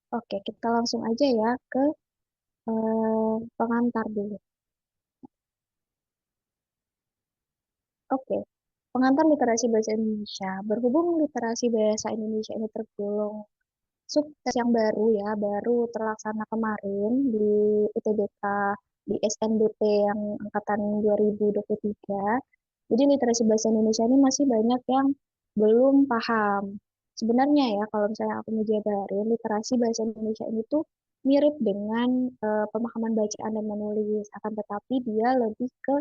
Oke, kita langsung aja ya ke pengantar dulu. Oke, pengantar literasi bahasa Indonesia. Berhubung literasi bahasa Indonesia ini tergolong sukses yang baru ya, baru terlaksana kemarin di UTBK, di SNBP yang angkatan 2023. Jadi literasi bahasa Indonesia ini masih banyak yang belum paham. Sebenarnya ya, kalau misalnya aku ngejabarin, literasi bahasa Indonesia ini tuh mirip dengan pemahaman bacaan dan menulis, akan tetapi dia lebih ke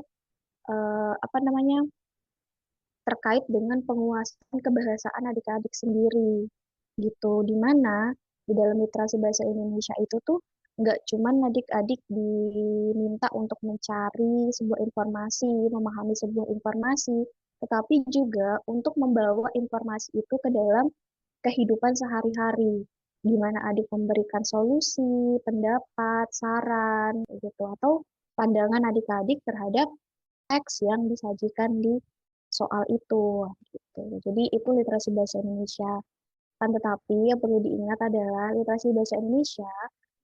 apa namanya, terkait dengan penguasaan kebahasaan adik-adik sendiri gitu. Di mana di dalam literasi bahasa Indonesia itu tuh nggak cuman adik-adik diminta untuk mencari sebuah informasi, memahami sebuah informasi, tetapi juga untuk membawa informasi itu ke dalam kehidupan sehari-hari, di mana adik memberikan solusi, pendapat, saran, gitu, atau pandangan adik-adik terhadap teks yang disajikan di soal itu gitu. Jadi itu literasi bahasa Indonesia. Kan tetapi yang perlu diingat adalah literasi bahasa Indonesia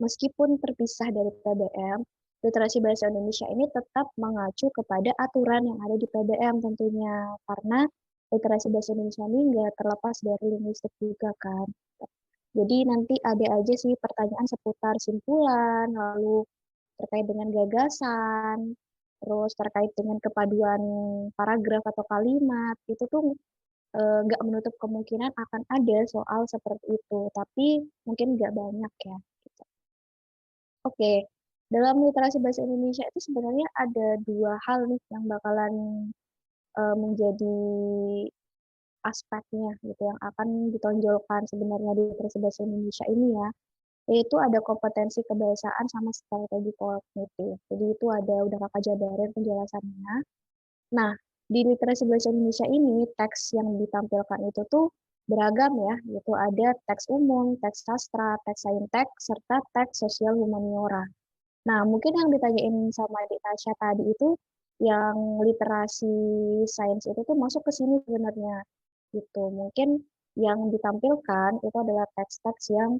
meskipun terpisah dari PBM, literasi bahasa Indonesia ini tetap mengacu kepada aturan yang ada di PBM tentunya. Karena literasi bahasa Indonesia ini nggak terlepas dari linguistik juga kan. Jadi nanti ada aja sih pertanyaan seputar simpulan, lalu terkait dengan gagasan, terus terkait dengan kepaduan paragraf atau kalimat, itu tuh nggak menutup kemungkinan akan ada soal seperti itu, tapi mungkin nggak banyak ya. Gitu. Oke, dalam literasi bahasa Indonesia itu sebenarnya ada dua hal nih yang bakalan menjadi aspeknya gitu yang akan ditonjolkan sebenarnya di literasi bahasa Indonesia ini ya, yaitu ada kompetensi kebahasaan sama strategi kognitif. Jadi itu ada udah kakak jabarin penjelasannya. Nah, di literasi bahasa Indonesia ini, teks yang ditampilkan itu tuh beragam ya, yaitu ada teks umum, teks sastra, teks saintek, serta teks sosial humaniora. Nah, mungkin yang ditanyain sama Adik Tasya tadi itu, yang literasi sains itu tuh masuk ke sini sebenarnya. Gitu. Mungkin yang ditampilkan itu adalah teks-teks yang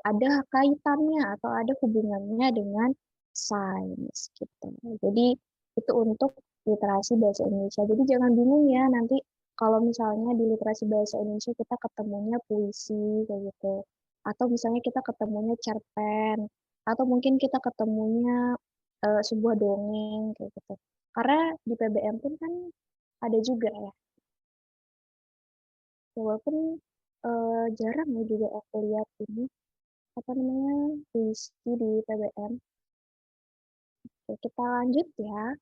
ada kaitannya atau ada hubungannya dengan sains gitu. Jadi itu untuk literasi bahasa Indonesia. Jadi jangan bingung ya nanti kalau misalnya di literasi bahasa Indonesia kita ketemunya puisi kayak gitu. Atau misalnya kita ketemunya cerpen. Atau mungkin kita ketemunya sebuah dongeng kayak gitu. Karena di PBM pun kan ada juga ya. Walaupun jarang ya juga aku lihat ini apa namanya puisi di PBM. Oke, kita lanjut ya.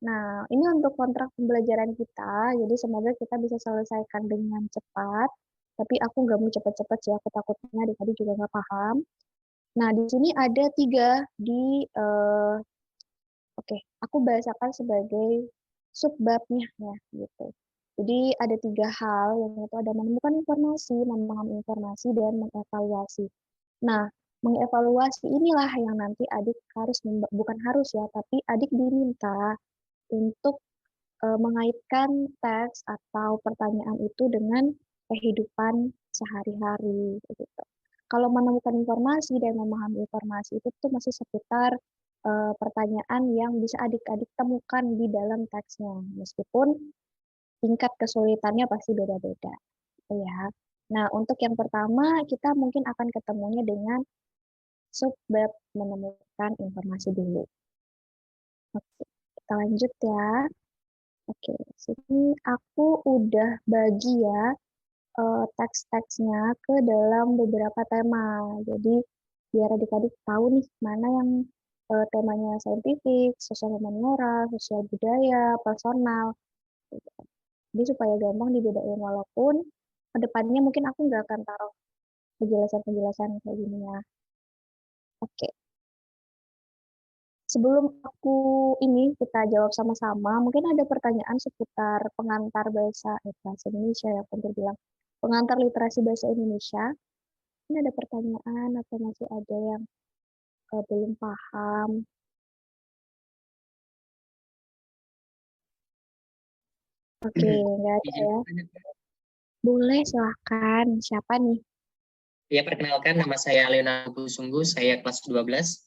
Nah, ini untuk kontrak pembelajaran kita, jadi semoga kita bisa selesaikan dengan cepat. Tapi aku nggak mau cepat-cepat sih, aku takutnya adik-adik juga nggak paham. Nah, di sini ada tiga di, oke, aku bahasakan sebagai subbabnya ya, gitu. Jadi ada tiga hal, yang itu ada menemukan informasi, memahami informasi, dan mengevaluasi. Nah, mengevaluasi inilah yang nanti adik harus, bukan harus ya, tapi adik diminta untuk mengaitkan teks atau pertanyaan itu dengan kehidupan sehari-hari gitu. Kalau menemukan informasi dan memahami informasi itu tuh masih seputar pertanyaan yang bisa adik-adik temukan di dalam teksnya, meskipun tingkat kesulitannya pasti beda-beda, gitu ya. Nah, untuk yang pertama kita mungkin akan ketemunya dengan subbab menemukan informasi dulu. Oke, kita lanjut ya. Oke, sini aku udah bagi ya teks-teksnya ke dalam beberapa tema. Jadi biar adik-adik tahu nih mana yang temanya saintifik, sosial humaniora, sosial budaya, personal. Gitu. Jadi supaya gampang dibedain walaupun kedepannya mungkin aku nggak akan taruh penjelasan-penjelasan kayak gini ya. Oke, sebelum aku ini kita jawab sama-sama, mungkin ada pertanyaan seputar pengantar bahasa Indonesia ya, aku bilang pengantar literasi bahasa Indonesia. Ini ada pertanyaan atau masih ada yang belum paham? Oke, nggak ada Izin ya. bertanya, Boleh, silahkan. Siapa nih? Ya, perkenalkan nama saya Leonardo Sungguh, saya kelas 12.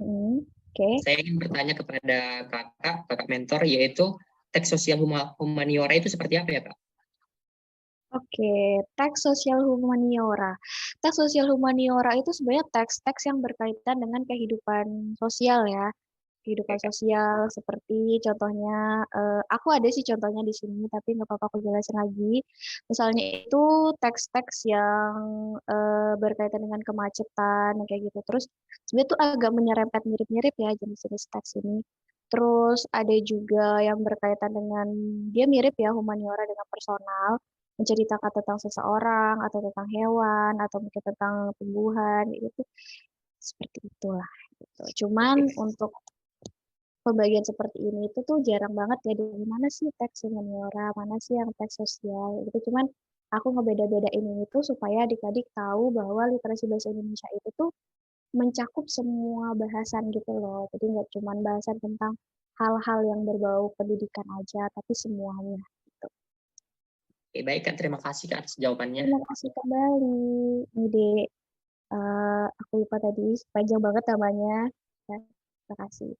Oke. Saya ingin bertanya kepada kakak mentor, yaitu teks sosial humaniora itu seperti apa ya, Kak? Oke, teks sosial humaniora. Teks sosial humaniora itu sebenarnya teks-teks yang berkaitan dengan kehidupan sosial ya. Kehidupan Oke, Kak. sosial seperti contohnya, aku ada sih contohnya di sini, tapi nggak apa-apa aku jelasin lagi. Misalnya itu teks-teks yang berkaitan dengan kemacetan, kayak gitu. Terus sebenarnya itu agak menyerempet mirip-mirip ya jenis-jenis teks ini. Terus ada juga yang berkaitan dengan, dia mirip ya humaniora dengan personal, menceritakan tentang seseorang, atau tentang hewan, atau mungkin tentang tumbuhan, gitu. Seperti itulah. Gitu. Cuman Oke, Kak. untuk pembagian seperti ini itu tuh jarang banget ya, dari mana sih teks humaniora, mana sih yang teks sosial gitu. Cuman aku ngebeda-bedain ini tuh supaya adik-adik tahu bahwa literasi bahasa Indonesia itu tuh mencakup semua bahasan gitu loh. Jadi nggak cuman bahasan tentang hal-hal yang berbau pendidikan aja, tapi semuanya gitu. Oke, baik, Kak. Terima kasih, Kak, atas jawabannya. Terima kasih kembali, Ide. Aku lupa tadi, panjang banget namanya. Ya, terima kasih.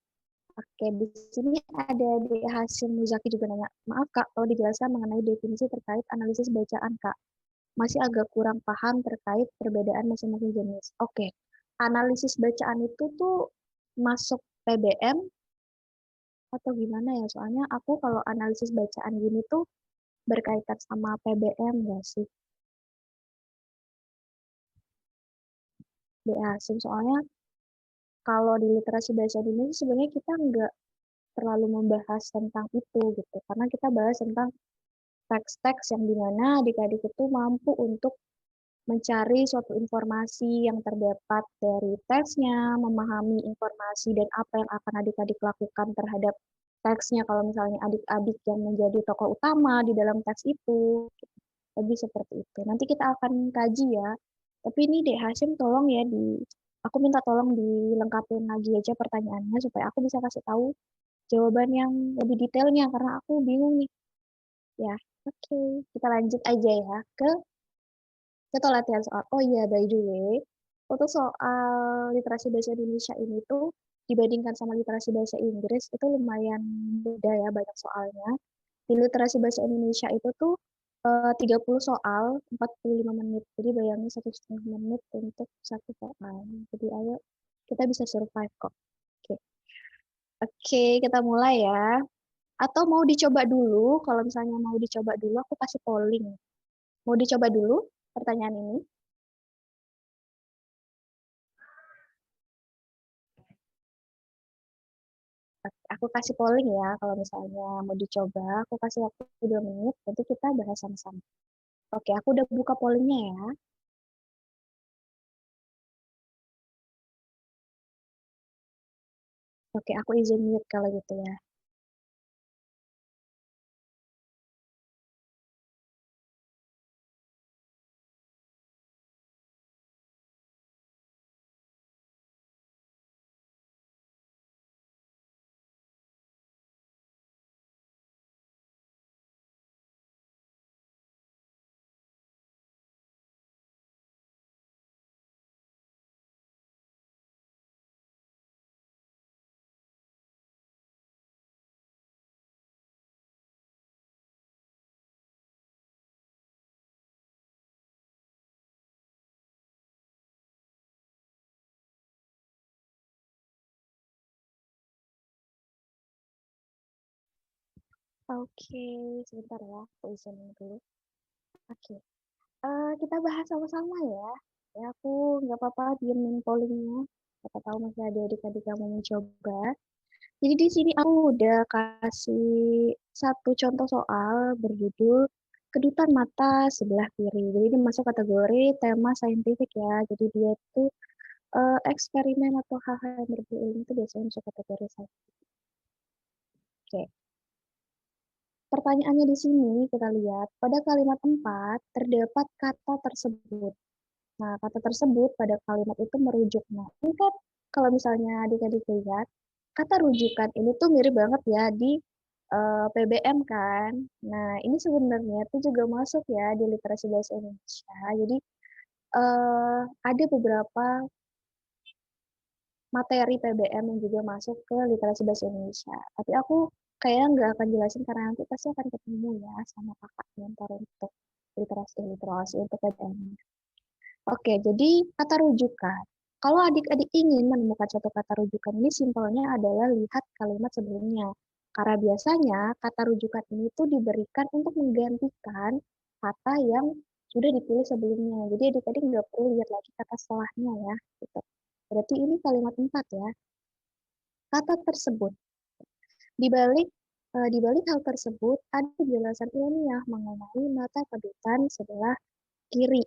Oke, di sini ada Dek Hasim Muzaki juga nanya, maaf Kak, kalau dijelaskan mengenai definisi terkait analisis bacaan Kak. Masih agak kurang paham terkait perbedaan masing-masing jenis. Oke, analisis bacaan itu tuh masuk PBM atau gimana ya? Soalnya aku kalau analisis bacaan gini tuh berkaitan sama PBM nggak sih, Dek Hasim? Soalnya kalau di literasi bahasa Indonesia sebenarnya kita nggak terlalu membahas tentang itu gitu, karena kita bahas tentang teks-teks yang dimana adik-adik itu mampu untuk mencari suatu informasi yang terdapat dari teksnya, memahami informasi dan apa yang akan adik-adik lakukan terhadap teksnya kalau misalnya adik-adik yang menjadi tokoh utama di dalam teks itu. Lebih seperti itu. Nanti kita akan kaji ya. Tapi ini Dek Hasim tolong ya aku minta tolong dilengkapin lagi aja pertanyaannya supaya aku bisa kasih tahu jawaban yang lebih detailnya karena aku bingung nih. Ya, oke. Kita lanjut aja ya ke kita latihan soal. Oh iya, by the way, untuk soal literasi bahasa Indonesia ini tuh dibandingkan sama literasi bahasa Inggris itu lumayan beda ya banyak soalnya. Di literasi bahasa Indonesia itu tuh 30 soal, 45 menit. Jadi bayangin 1,5 menit untuk satu soal. Jadi ayo kita bisa survive kok. Oke. Oke, kita mulai ya. Atau mau dicoba dulu, kalau misalnya mau dicoba dulu aku kasih polling. Mau dicoba dulu pertanyaan ini? Aku kasih polling ya, kalau misalnya mau dicoba, aku kasih waktu 2 menit, nanti kita bahas sama-sama. Oke, aku udah buka pollingnya ya. Oke, aku izin mute kalau gitu ya. Oke, sebentar ya, aku izin dulu. Oke, kita bahas sama-sama ya. Ya, aku nggak apa-apa diemin pollingnya. Siapa tahu masih ada adik-adik yang mau mencoba. Jadi di sini aku udah kasih satu contoh soal berjudul Kedutan Mata Sebelah Kiri. Jadi ini masuk kategori tema saintifik ya. Jadi dia tuh eksperimen atau hal-hal yang berbau ilmu itu biasanya masuk kategori saintifik. Oke. Pertanyaannya di sini kita lihat, pada kalimat 4 terdapat kata tersebut. Nah, kata tersebut pada kalimat itu merujuk. Nah, ini kan kalau misalnya adik-adik lihat, kata rujukan ini tuh mirip banget ya di PBM kan. Nah, ini sebenarnya itu juga masuk ya di literasi bahasa Indonesia. Jadi ada beberapa materi PBM yang juga masuk ke literasi bahasa Indonesia. Tapi aku kayaknya nggak akan jelasin karena nanti pasti akan ketemu ya sama kakak mentor untuk literasi untuk PBM. Oke, jadi kata rujukan. Kalau adik-adik ingin menemukan suatu kata rujukan ini simpelnya adalah lihat kalimat sebelumnya. Karena biasanya kata rujukan ini tuh diberikan untuk menggantikan kata yang sudah dipilih sebelumnya. Jadi adik-adik nggak perlu lihat lagi kata setelahnya ya. Gitu. Berarti ini kalimat 4 ya. Kata tersebut. Di balik hal tersebut ada penjelasan ilmiah mengenai mata kedutan sebelah kiri.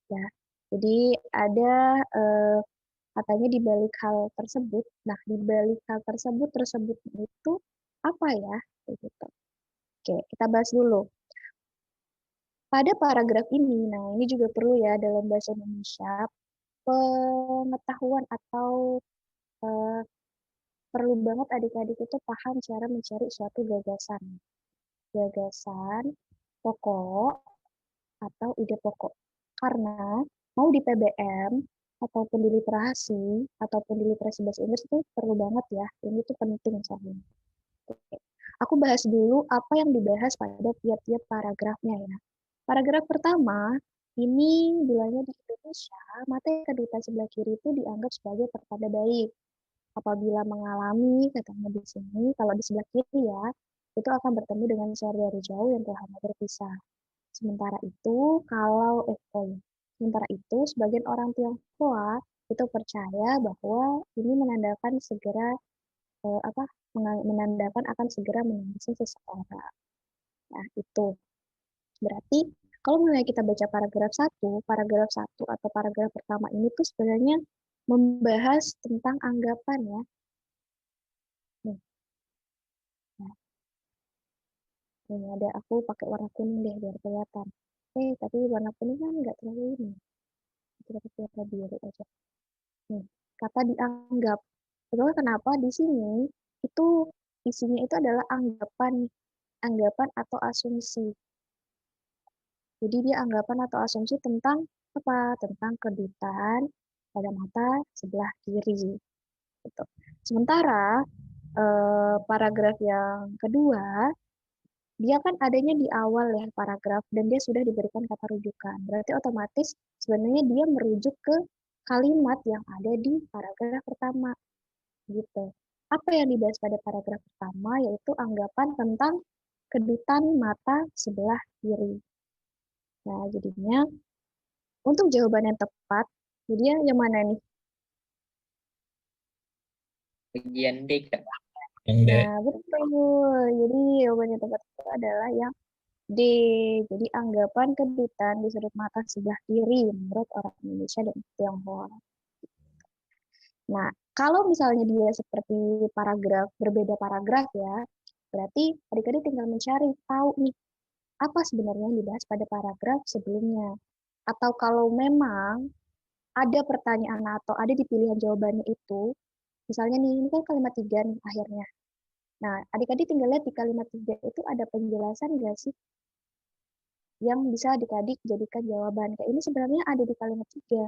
Ya, jadi ada katanya di balik hal tersebut. Nah, di balik hal tersebut itu apa ya? Gitu. Oke, kita bahas dulu. Pada paragraf ini, nah ini juga perlu ya dalam bahasa Indonesia, pengetahuan atau eh, perlu banget adik-adik itu paham cara mencari suatu gagasan. Gagasan pokok atau ide pokok. Karena mau di PBM ataupun di literasi ataupun di literasi bahasa Inggris itu perlu banget ya. Ini tuh penting soalnya. Oke. Aku bahas dulu apa yang dibahas pada tiap-tiap paragrafnya ya. Paragraf pertama, ini bilangnya di Indonesia, mata kedutaan sebelah kiri itu dianggap sebagai pertanda baik. Apabila mengalami, katanya di sini, kalau di sebelah kiri ya, itu akan bertemu dengan saudara dari jauh yang telah lama berpisah. Sementara itu, sementara itu, sebagian orang Tionghoa itu percaya bahwa ini menandakan segera apa menandakan akan segera menangisi seseorang. Nah, itu berarti kalau misalnya kita baca paragraf satu atau paragraf pertama ini tuh sebenarnya membahas tentang anggapan ya. Nih, nah, ini ada aku pakai warna kuning deh biar kelihatan. Tapi warna kuning kan nggak terlalu ini. Kita pakai warna biru aja. Nih, kata dianggap. Itulah kenapa di sini itu isinya itu adalah anggapan atau asumsi. Jadi dia anggapan atau asumsi tentang apa? Tentang kedutaan pada mata sebelah kiri. Gitu. Sementara paragraf yang kedua, dia kan adanya di awal ya paragraf dan dia sudah diberikan kata rujukan. Berarti otomatis sebenarnya dia merujuk ke kalimat yang ada di paragraf pertama. Gitu. Apa yang dibahas pada paragraf pertama yaitu anggapan tentang kedutan mata sebelah kiri. Nah, jadinya untuk jawaban yang tepat, jadi yang mana nih? Bagian D, Kak. Yang D. Nah, betul. Jadi jawaban yang tepat itu adalah yang D. Jadi anggapan kedutan di sudut mata sebelah kiri menurut orang Indonesia dan Tionghoa. Nah, kalau misalnya dia seperti berbeda paragraf ya, berarti adik-adik tinggal mencari tahu nih apa sebenarnya yang dibahas pada paragraf sebelumnya. Atau kalau memang ada pertanyaan atau ada di pilihan jawabannya itu, misalnya nih, ini kan kalimat 3 nih akhirnya. Nah, adik-adik tinggal lihat di kalimat 3 itu ada penjelasan nggak sih yang bisa adik-adik jadikan jawaban. Kayak ini sebenarnya ada di kalimat 3.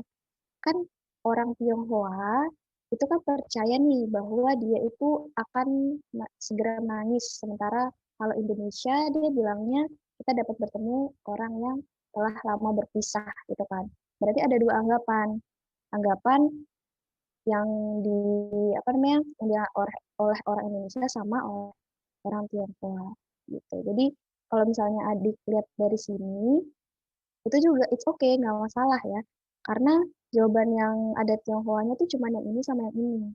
Kan orang Tionghoa itu kan percaya nih bahwa dia itu akan segera menangis. Sementara kalau Indonesia dia bilangnya kita dapat bertemu orang yang telah lama berpisah gitu kan. Berarti ada dua anggapan. Anggapan yang di apa namanya yang oleh orang Indonesia sama oleh orang Tionghoa gitu. Jadi kalau misalnya adik lihat dari sini itu juga it's okay, nggak masalah ya. Karena jawaban yang ada Tionghoanya tuh cuma yang ini sama yang ini.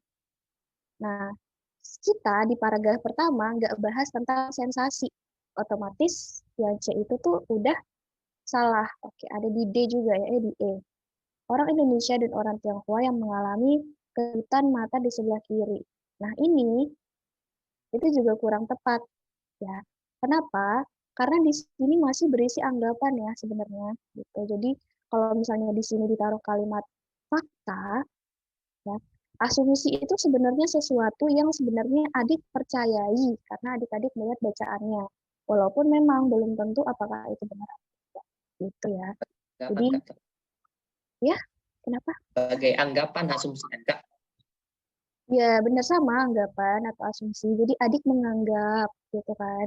Nah, kita di paragraf pertama nggak bahas tentang sensasi. Otomatis yang C itu tuh udah salah. Oke, ada di D juga ya, di E. Orang Indonesia dan orang Tionghoa yang mengalami kedutan mata di sebelah kiri. Nah, ini itu juga kurang tepat ya. Kenapa? Karena di sini masih berisi anggapan ya sebenarnya gitu. Jadi kalau misalnya di sini ditaruh kalimat fakta ya, asumsi itu sebenarnya sesuatu yang sebenarnya adik percayai karena adik-adik melihat bacaannya. Walaupun memang belum tentu apakah itu benar atau tidak gitu ya. Anggapan, Jadi Kak. Ya, kenapa? Sebagai anggapan asumsi kan, Kak. Ya, benar sama anggapan atau asumsi. Jadi adik menganggap gitu kan.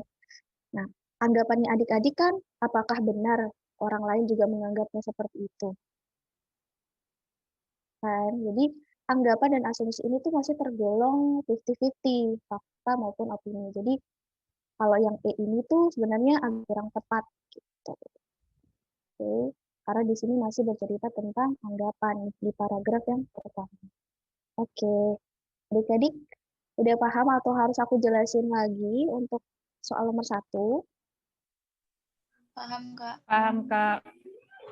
Nah, anggapannya adik-adik kan apakah benar orang lain juga menganggapnya seperti itu kan. Jadi anggapan dan asumsi ini tuh masih tergolong 50-50, fakta maupun opini. Jadi kalau yang E ini tuh sebenarnya agak kurang tepat gitu. Oke. Karena di sini masih bercerita tentang anggapan di paragraf yang pertama. Oke. Adik-adik udah paham atau harus aku jelasin lagi untuk soal nomor satu? Paham, Kak. Paham, Kak.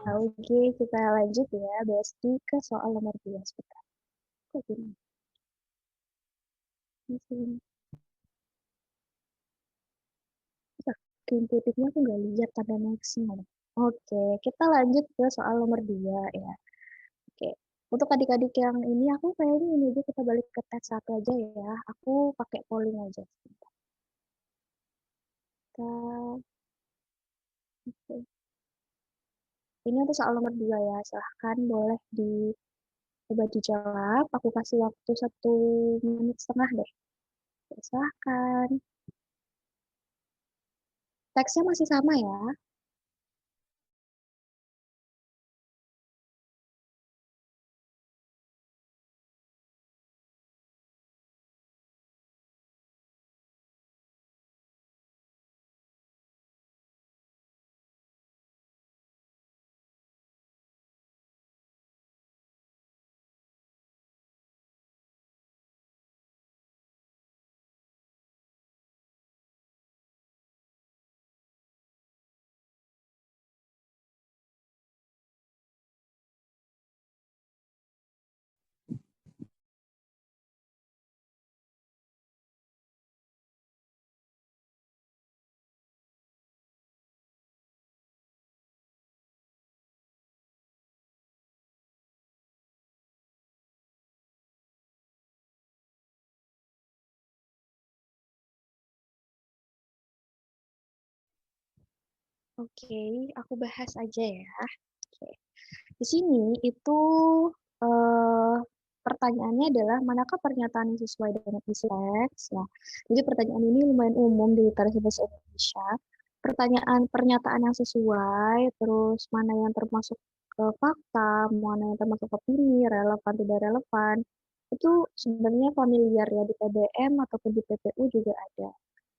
Oke, kita lanjut ya, Besti, ke soal nomor 2 sebentar. Kok gini? Saking putihnya aku nggak lihat tanda nextnya. Oke, kita lanjut ke soal nomor 2 ya. Oke, untuk adik-adik yang ini aku kayaknya ini aja kita balik ke tes 1 aja ya. Aku pakai polling aja. Kita, oke. Ini untuk soal nomor 2 ya. Silahkan boleh coba dijawab. Aku kasih waktu 1,5 menit deh. Oke, silahkan. Teksnya masih sama ya. Oke, aku bahas aja ya. Oke. Di sini itu eh, pertanyaannya adalah manakah pernyataan yang sesuai dengan isi teks ya. Jadi pertanyaan ini lumayan umum di literasi bahasa Indonesia. Pernyataan yang sesuai, terus mana yang termasuk fakta, mana yang termasuk opini, relevan tidak relevan. Itu sebenarnya familiar ya di PBM ataupun di PPU juga ada.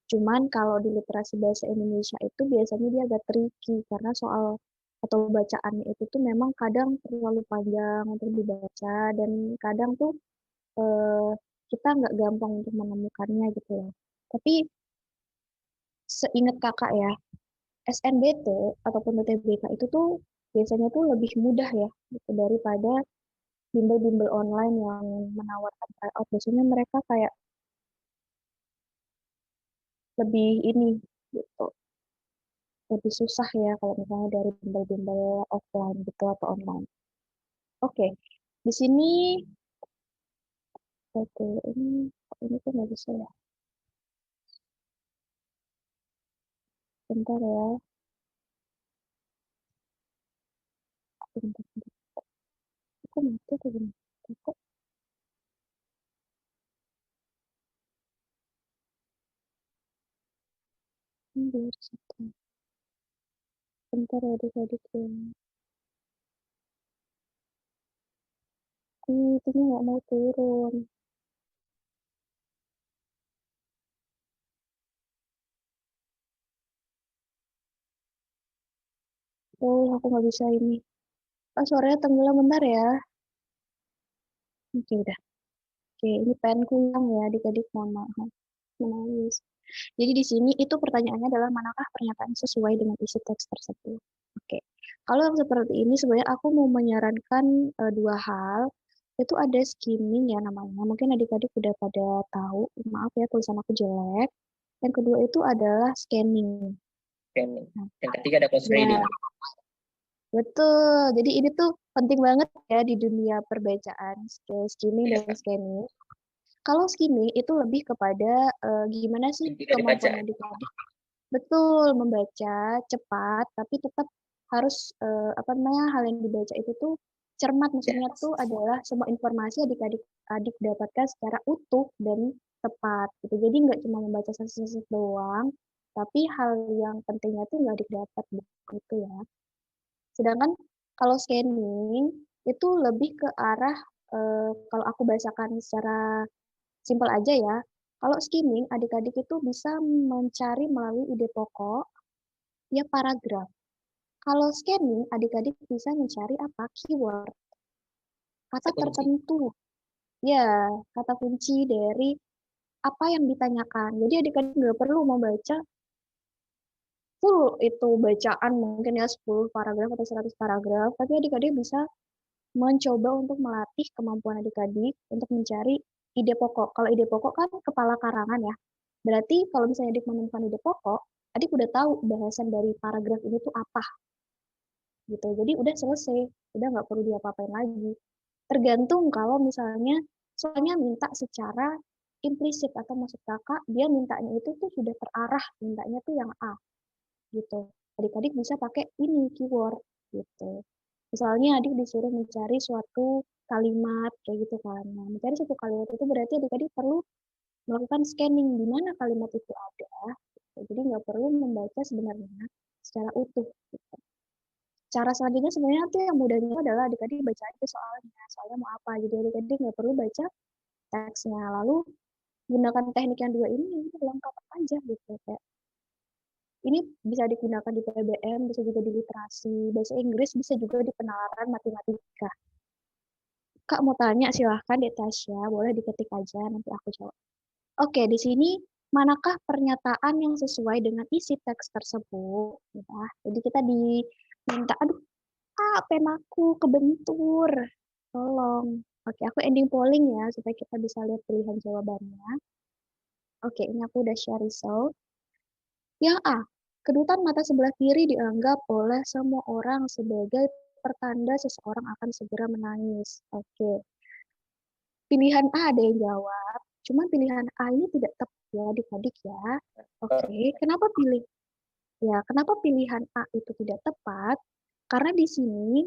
Cuman kalau di literasi bahasa Indonesia itu biasanya dia agak tricky karena soal atau bacaannya itu tuh memang kadang terlalu panjang untuk dibaca dan kadang tuh eh, kita nggak gampang untuk menemukannya gitu ya. Tapi seingat kakak ya, SNBT ataupun UTBK itu tuh biasanya tuh lebih mudah ya gitu, daripada bimbel-bimbel online yang menawarkan tryout. Biasanya mereka kayak lebih ini gitu, lebih susah ya kalau misalnya dari bimbel-bimbel offline gitu atau online. Oke, di sini oke ini tuh nggak bisa ya. Bentar ya. Bentar, bentar. Aku mati atau gimana? Kok ini biar satu. Bentar ya adik-adik ya. Ini nggak mau turun. Oh, aku nggak bisa ini. Oh, suaranya tenggelam bentar ya. Oke, udah. Oke, ini penku hilang ya adik-adik. Mohon maaf. Menangis. Jadi di sini itu pertanyaannya adalah manakah pernyataan sesuai dengan isi teks tersebut. Oke, kalau yang seperti ini sebenarnya aku mau menyarankan dua hal. Itu ada skimming ya namanya. Mungkin adik-adik udah pada tahu. Maaf ya tulisan aku jelek. Yang kedua itu adalah scanning. Nah, Yang ketiga ada close ya, reading. betul. Jadi ini tuh penting banget ya di dunia perbacaan, skimming Iya, dan Kak. scanning. Kalau skimming itu lebih kepada gimana sih Yang tidak dibaca. kemampuan adik-adik. Betul, membaca cepat, tapi tetap harus apa namanya hal yang dibaca itu tuh Cermat maksudnya Yes. tuh adalah semua informasi adik-adik dapatkan secara utuh dan tepat gitu. Jadi nggak cuma membaca satu-satu doang, tapi hal yang pentingnya tuh nggak adik dapat gitu ya. Sedangkan kalau scanning itu lebih ke arah kalau aku bahasakan secara simpel aja ya. Kalau skimming, adik-adik itu bisa mencari melalui ide pokok, ya paragraf. Kalau scanning, adik-adik bisa mencari apa? Keyword, kata Sekunci. tertentu. Ya, kata kunci dari apa yang ditanyakan. Jadi adik-adik nggak perlu membaca full itu bacaan mungkin ya 10 paragraf atau 100 paragraf, tapi adik-adik bisa mencoba untuk melatih kemampuan adik-adik untuk mencari ide pokok. Kalau ide pokok kan kepala karangan ya. Berarti kalau misalnya adik menemukan ide pokok, adik udah tahu bahasan dari paragraf ini tuh apa gitu. Jadi udah selesai, udah nggak perlu diapa-apain lagi. Tergantung kalau misalnya soalnya minta secara implisit atau maksud kakak, dia mintanya itu tuh sudah terarah, mintanya tuh yang A gitu. Adik-adik bisa pakai ini keyword gitu. Misalnya adik disuruh mencari suatu kalimat kayak gitu kan. Nah, mencari suatu kalimat itu berarti adik-adik perlu melakukan scanning di mana kalimat itu ada. Gitu. Jadi nggak perlu membaca sebenarnya secara utuh. Gitu. Cara selanjutnya sebenarnya tuh yang mudahnya adalah adik-adik baca aja soalnya. Soalnya mau apa. Jadi adik-adik nggak perlu baca teksnya. Lalu gunakan teknik yang dua ini lengkap aja gitu. Kayak ini bisa digunakan di PBM, bisa juga di literasi, bahasa Inggris, bisa juga di penalaran matematika. Kak mau tanya silahkan deh Tasya, boleh diketik aja nanti aku jawab. Oke, di sini manakah pernyataan yang sesuai dengan isi teks tersebut? Ya, jadi kita diminta, aduh, pemaku kebentur, tolong. Oke, aku ending polling ya supaya kita bisa lihat pilihan jawabannya. Oke, ini aku udah share result. Yang A, kedutan mata sebelah kiri dianggap oleh semua orang sebagai pertanda seseorang akan segera menangis. Oke, pilihan A ada yang jawab. Cuma pilihan A ini tidak tepat ya adik-adik ya. Oke, kenapa pilihan A itu tidak tepat? Karena di sini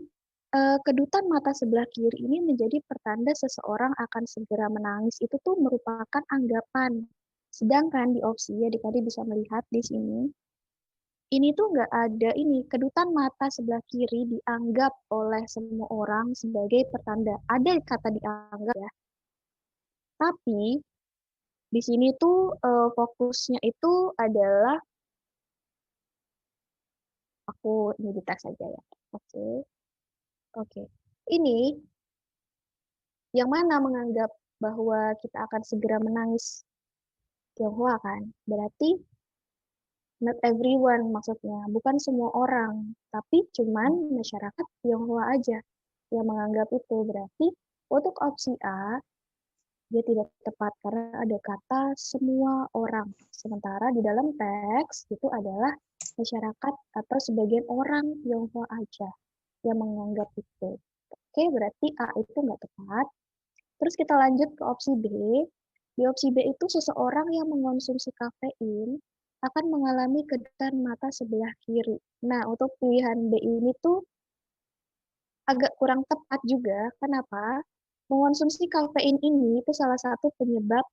kedutan mata sebelah kiri ini menjadi pertanda seseorang akan segera menangis. Itu tuh merupakan anggapan. Sedangkan di opsi adik-adik bisa melihat di sini ini tuh nggak ada ini, kedutan mata sebelah kiri dianggap oleh semua orang sebagai pertanda. Ada kata dianggap ya, tapi di sini tuh fokusnya itu adalah, aku ini di tes aja ya. Oke, oke. Ini yang mana menganggap bahwa kita akan segera menangis Tionghoa kan? Berarti not everyone maksudnya, bukan semua orang, tapi cuman masyarakat Tionghoa aja yang menganggap itu. Berarti untuk opsi A, dia tidak tepat karena ada kata semua orang. Sementara di dalam teks itu adalah masyarakat atau sebagian orang Tionghoa aja yang menganggap itu. Oke, berarti A itu nggak tepat. Terus kita lanjut ke opsi B. Di opsi B itu seseorang yang mengonsumsi kafein akan mengalami kedutan mata sebelah kiri. Nah, untuk pilihan B ini tuh agak kurang tepat juga. Kenapa? Mengonsumsi kafein ini itu salah satu penyebab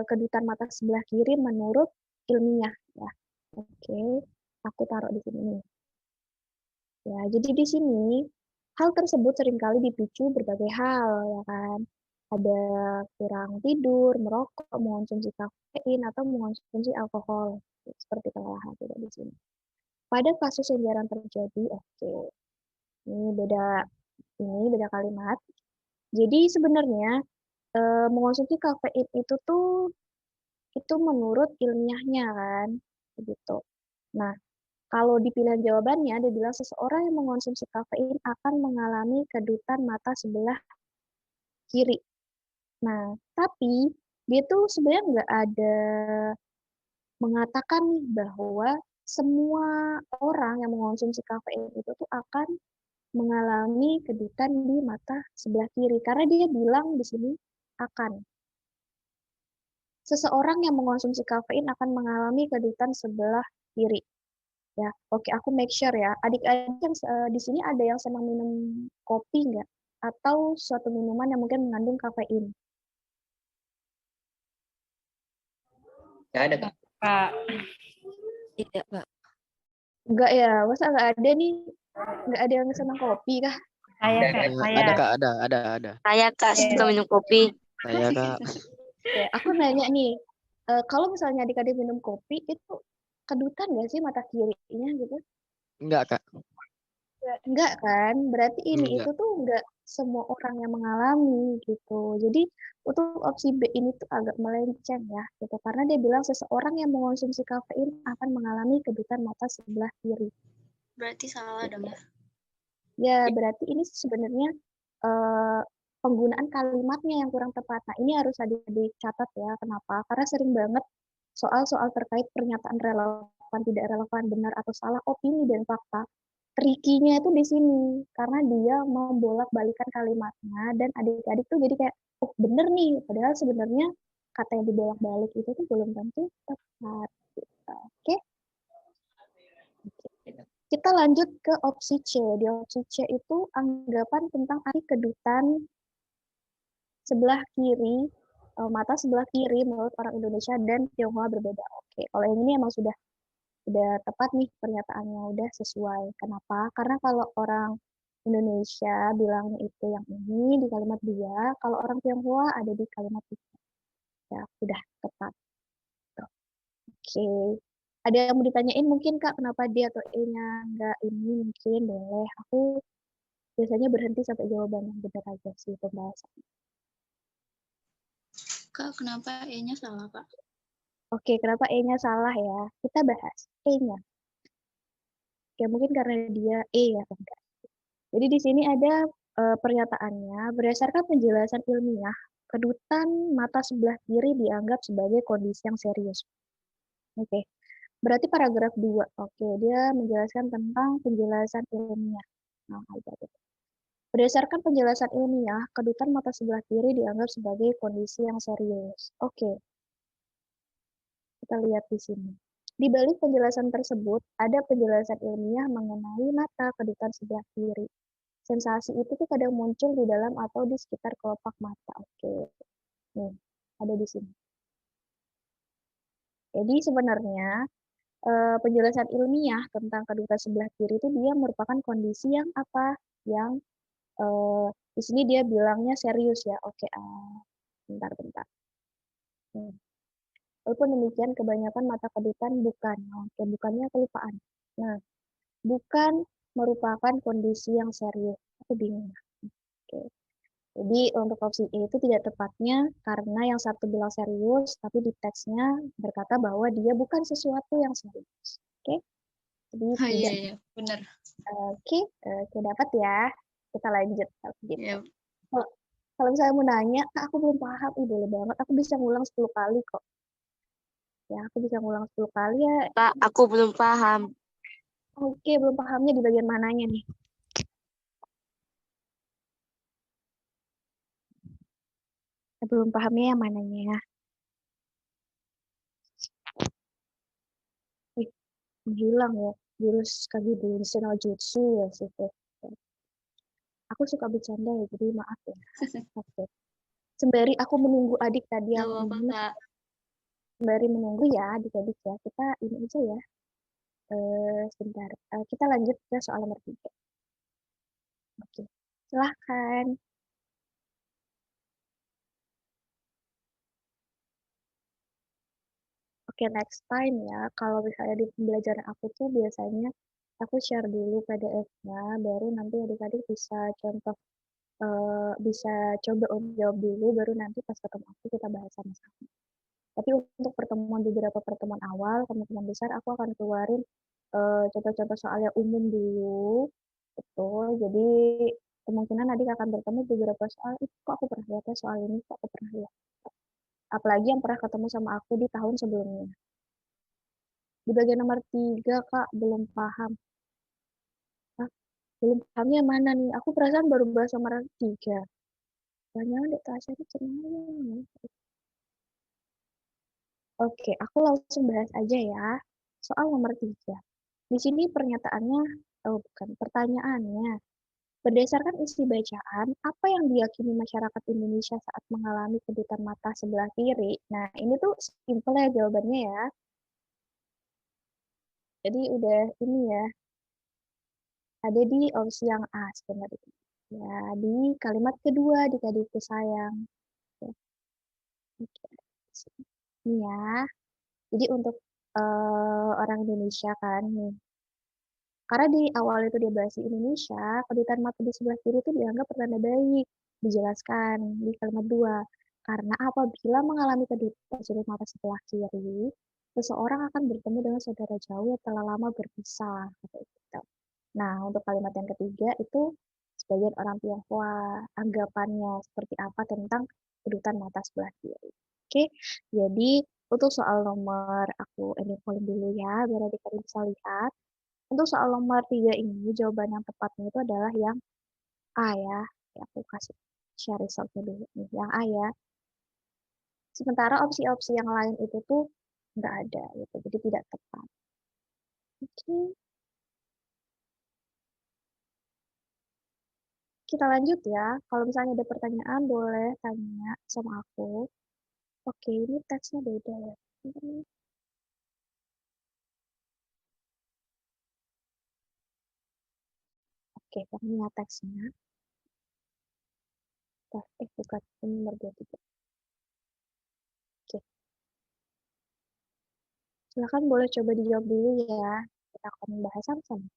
kedutan mata sebelah kiri menurut ilmiah. Ya. Oke, aku taruh di sini. Ya, jadi di sini hal tersebut seringkali dipicu berbagai hal, ya kan? Ada kurang tidur, merokok, mengonsumsi kafein, atau mengonsumsi alkohol. Seperti kelelahan tidak di sini. Pada kasus yang jarang terjadi, oke, ini beda kalimat. Jadi sebenarnya mengonsumsi kafein itu tuh itu menurut ilmiahnya kan, begitu. Nah, kalau di pilihan jawabannya, dia bilang seseorang yang mengonsumsi kafein akan mengalami kedutan mata sebelah kiri. Nah, tapi dia tuh sebenarnya nggak ada mengatakan nih bahwa semua orang yang mengonsumsi kafein itu tuh akan mengalami kedutan di mata sebelah kiri. Karena dia bilang di sini akan. Seseorang yang mengonsumsi kafein akan mengalami kedutan sebelah kiri. Ya, oke, aku make sure ya. Adik-adik yang di sini ada yang senang minum kopi nggak? Atau suatu minuman yang mungkin mengandung kafein? Nggak ada, Kak. Kak. Tidak, Kak. Enggak ya, masa nggak ada nih? Nggak ada yang senang kopi kah? Saya, Ada, Kak. Kak. Saya. Ada Kak, ada. Saya Kak suka minum kopi. Saya Kak. Oke, aku nanya nih, kalau misalnya adik-adik minum kopi, itu kedutan nggak sih mata kirinya gitu? Enggak Kak. Enggak kan? Berarti ini Enggak. itu tuh enggak semua orang yang mengalami gitu. Jadi untuk opsi B ini tuh agak melenceng ya gitu. Karena dia bilang seseorang yang mengonsumsi kafein akan mengalami kedutan mata sebelah kiri. Berarti salah dong ya. Ya, berarti ini sebenarnya eh, penggunaan kalimatnya yang kurang tepat. Nah, ini harus dicatat ya. Kenapa? Karena sering banget soal-soal terkait pernyataan relevan, tidak relevan, benar atau salah, opini dan fakta. Trikinya itu di sini karena dia membolak-balikan kalimatnya dan adik-adik tuh jadi kayak oh bener nih padahal sebenarnya kata yang dibolak-balik itu tuh belum tentu tepat gitu. Oke, kita lanjut ke opsi C. Di opsi C itu anggapan tentang arti kedutan sebelah kiri, mata sebelah kiri menurut orang Indonesia dan Tionghoa berbeda. Oke, kalau yang ini emang sudah tepat nih pernyataannya, udah sesuai. Kenapa? Karena kalau orang Indonesia bilangnya itu yang ini di kalimat dia, kalau orang Tionghoa ada di kalimat itu. Ya, udah tepat. Tuh. Oke. Ada yang mau ditanyain mungkin Kak, kenapa dia atau E-nya nggak ini? Mungkin boleh. Aku biasanya berhenti sampai jawaban yang benar aja sih pembahasan. Kak, kenapa E-nya salah, Kak? Oke, kenapa E-nya salah ya? Kita bahas E-nya. Ya mungkin karena dia E ya, enggak. Jadi di sini ada pernyataannya, berdasarkan penjelasan ilmiah, kedutan mata sebelah kiri dianggap sebagai kondisi yang serius. Oke, berarti paragraf 2. Oke, dia menjelaskan tentang penjelasan ilmiah. Nah, berdasarkan penjelasan ilmiah, kedutan mata sebelah kiri dianggap sebagai kondisi yang serius. Oke, kita lihat di sini. Di balik penjelasan tersebut, ada penjelasan ilmiah mengenai mata kedutan sebelah kiri. Sensasi itu tuh kadang muncul di dalam atau di sekitar kelopak mata. Oke, nih ada di sini. Jadi sebenarnya penjelasan ilmiah tentang kedutan sebelah kiri itu dia merupakan kondisi yang apa? Yang di sini dia bilangnya serius ya. Oke, bentar. Walaupun demikian, kebanyakan mata kedutan bukan. Oke, bukannya kelupaan. Nah, bukan merupakan kondisi yang serius. Aku bingung. Oke. Jadi untuk opsi E itu tidak tepatnya karena yang satu bilang serius, tapi di teksnya berkata bahwa dia bukan sesuatu yang serius. Oke, jadi tidak. Iya, benar. Oke, oke dapat ya. Kita lanjut gitu. Ya. Kalau misalnya mau nanya, "Kak, aku belum paham, boleh banget. Aku bisa ngulang 10 kali kok. Ya, aku bisa ngulang 10 kali ya. Kak, aku belum paham. Oke, belum pahamnya di bagian mananya nih? Belum pahamnya yang mananya ya? Wih, menghilang ya. Jurus Kage Bunshin no Jutsu ya situ. Aku suka bercanda ya, jadi maaf ya. Oke. Sembari aku menunggu adik tadi Gak aku apa-apa, bingung. Kak. Sembari menunggu ya adik-adik ya. Kita ini aja ya. Sebentar. Kita lanjut ke soal nomor 3. Oke. Silahkan. Oke, next time ya. Kalau misalnya di pembelajaran aku tuh biasanya aku share dulu PDF-nya, baru nanti adik-adik bisa contoh, bisa coba untuk jawab dulu, baru nanti pas ketemu aku kita bahas sama-sama. Tapi untuk beberapa pertemuan awal, kemungkinan besar aku akan keluarin contoh-contoh soal yang umum dulu. Betul. Jadi kemungkinan adik akan bertemu beberapa soal, itu kok aku pernah lihat ya soal ini, kok aku pernah lihat. Apalagi yang pernah ketemu sama aku di tahun sebelumnya. Di bagian nomor 3, Kak, belum paham. Hah? Belum pahamnya mana nih? Aku perasaan baru bahas nomor 3. Jangan-jangan Dek Tasya ini cenayang. Oke, aku langsung bahas aja ya. Soal nomor 3. Di sini pertanyaannya. Berdasarkan isi bacaan, apa yang diyakini masyarakat Indonesia saat mengalami kedutan mata sebelah kiri? Nah, ini tuh simpel ya jawabannya ya. Jadi udah ini ya, ada di opsi yang A sebenarnya. Ya, di kalimat kedua di adikku sayang. Oke. Ini ya. Jadi untuk orang Indonesia kan nih. Karena di awal itu dia bahas di Indonesia, kedutan mata di sebelah kiri itu dianggap pertanda baik. Dijelaskan di kalimat 2. Karena apabila mengalami kedutan sudut mata sebelah kiri, seseorang akan bertemu dengan saudara jauh yang telah lama berpisah. Gitu. Nah, untuk kalimat yang ketiga itu sebagian orang Tionghoa anggapannya seperti apa tentang kedutan mata sebelah kiri. Oke, jadi untuk soal nomor aku ini polling dulu ya, biar adik-adik bisa lihat. Untuk soal nomor 3 ini, jawaban yang tepatnya itu adalah yang A ya. Ya, aku kasih share resultnya dulu nih. Yang A ya. Sementara opsi-opsi yang lain itu tuh nggak ada gitu, jadi tidak tepat. Oke, kita lanjut ya. Kalau misalnya ada pertanyaan, boleh tanya sama aku. Oke, ini teksnya beda ya. Oke, kami lihat teksnya. Bukan, ini nomor 23. Oke, silakan boleh coba dijawab dulu ya. Kita akan membahas sama-sama.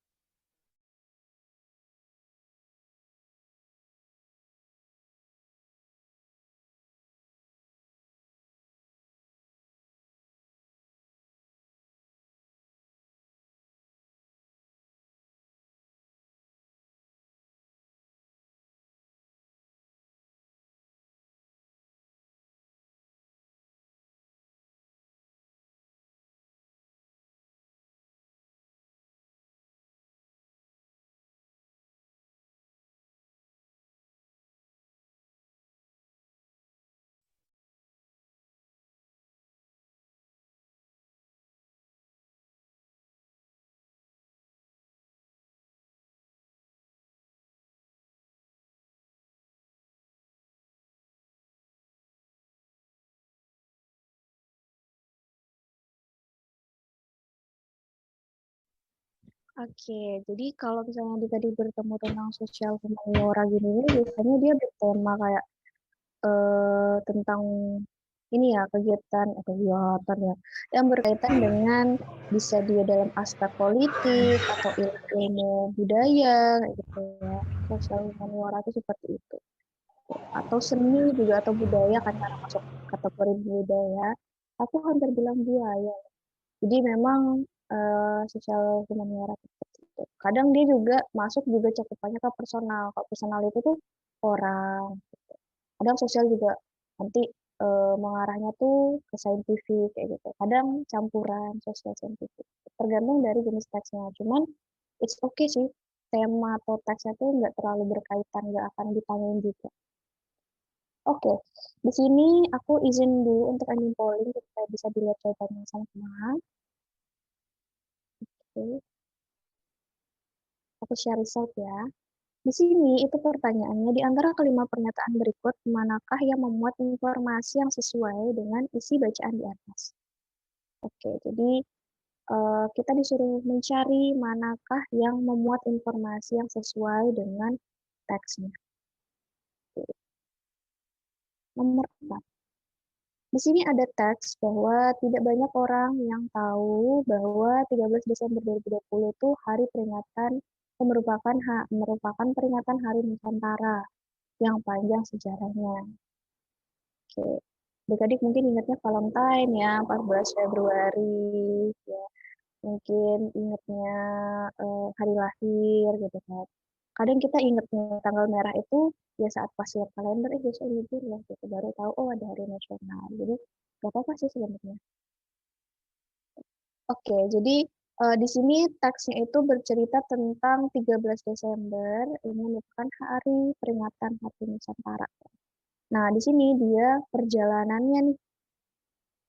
Oke, jadi kalau misalnya tadi bertemu tentang sosial humaniora gini, biasanya dia bertema kayak tentang ini ya kegiatan ya yang berkaitan dengan bisa dia dalam aspek politik atau ilmu budaya gitu ya. Sosial humaniora itu seperti itu. Atau seni juga atau budaya kan cara masuk kategori budaya. Aku hampir bilang budaya. Jadi memang sosial humaniora seperti itu. Kadang dia juga masuk juga cakupannya ke personal. Kalau personal itu tuh orang. Kadang sosial juga nanti mengarahnya tuh ke saintifik kayak gitu. Kadang campuran sosial saintifik. Tergantung dari jenis teksnya. Cuman it's okay sih. Tema atau teksnya tuh nggak terlalu berkaitan, nggak akan ditanyain juga. Oke, di sini aku izin dulu untuk ending polling supaya bisa dilihat jawabannya sama-sama. Oke, aku share result ya. Di sini itu pertanyaannya, di antara kelima pernyataan berikut, manakah yang memuat informasi yang sesuai dengan isi bacaan di atas? Oke, jadi kita disuruh mencari manakah yang memuat informasi yang sesuai dengan teksnya. Oke. Nomor 4. Di sini ada teks bahwa tidak banyak orang yang tahu bahwa 13 Desember 2020 itu hari peringatan merupakan peringatan Hari Nusantara yang panjang sejarahnya. Oke. Adik-adik mungkin ingatnya Valentine ya, 14 Februari ya. Mungkin ingatnya hari lahir gitu kan. Kadang kita ingatnya tanggal merah itu ya saat pas lihat kalender besok libur ya gitu baru tahu oh ada hari nasional. Jadi gak apa-apa sih sebenarnya. Oke, jadi di sini teksnya itu bercerita tentang 13 Desember ini merupakan hari peringatan Hari Nusantara. Nah, di sini dia perjalanannya nih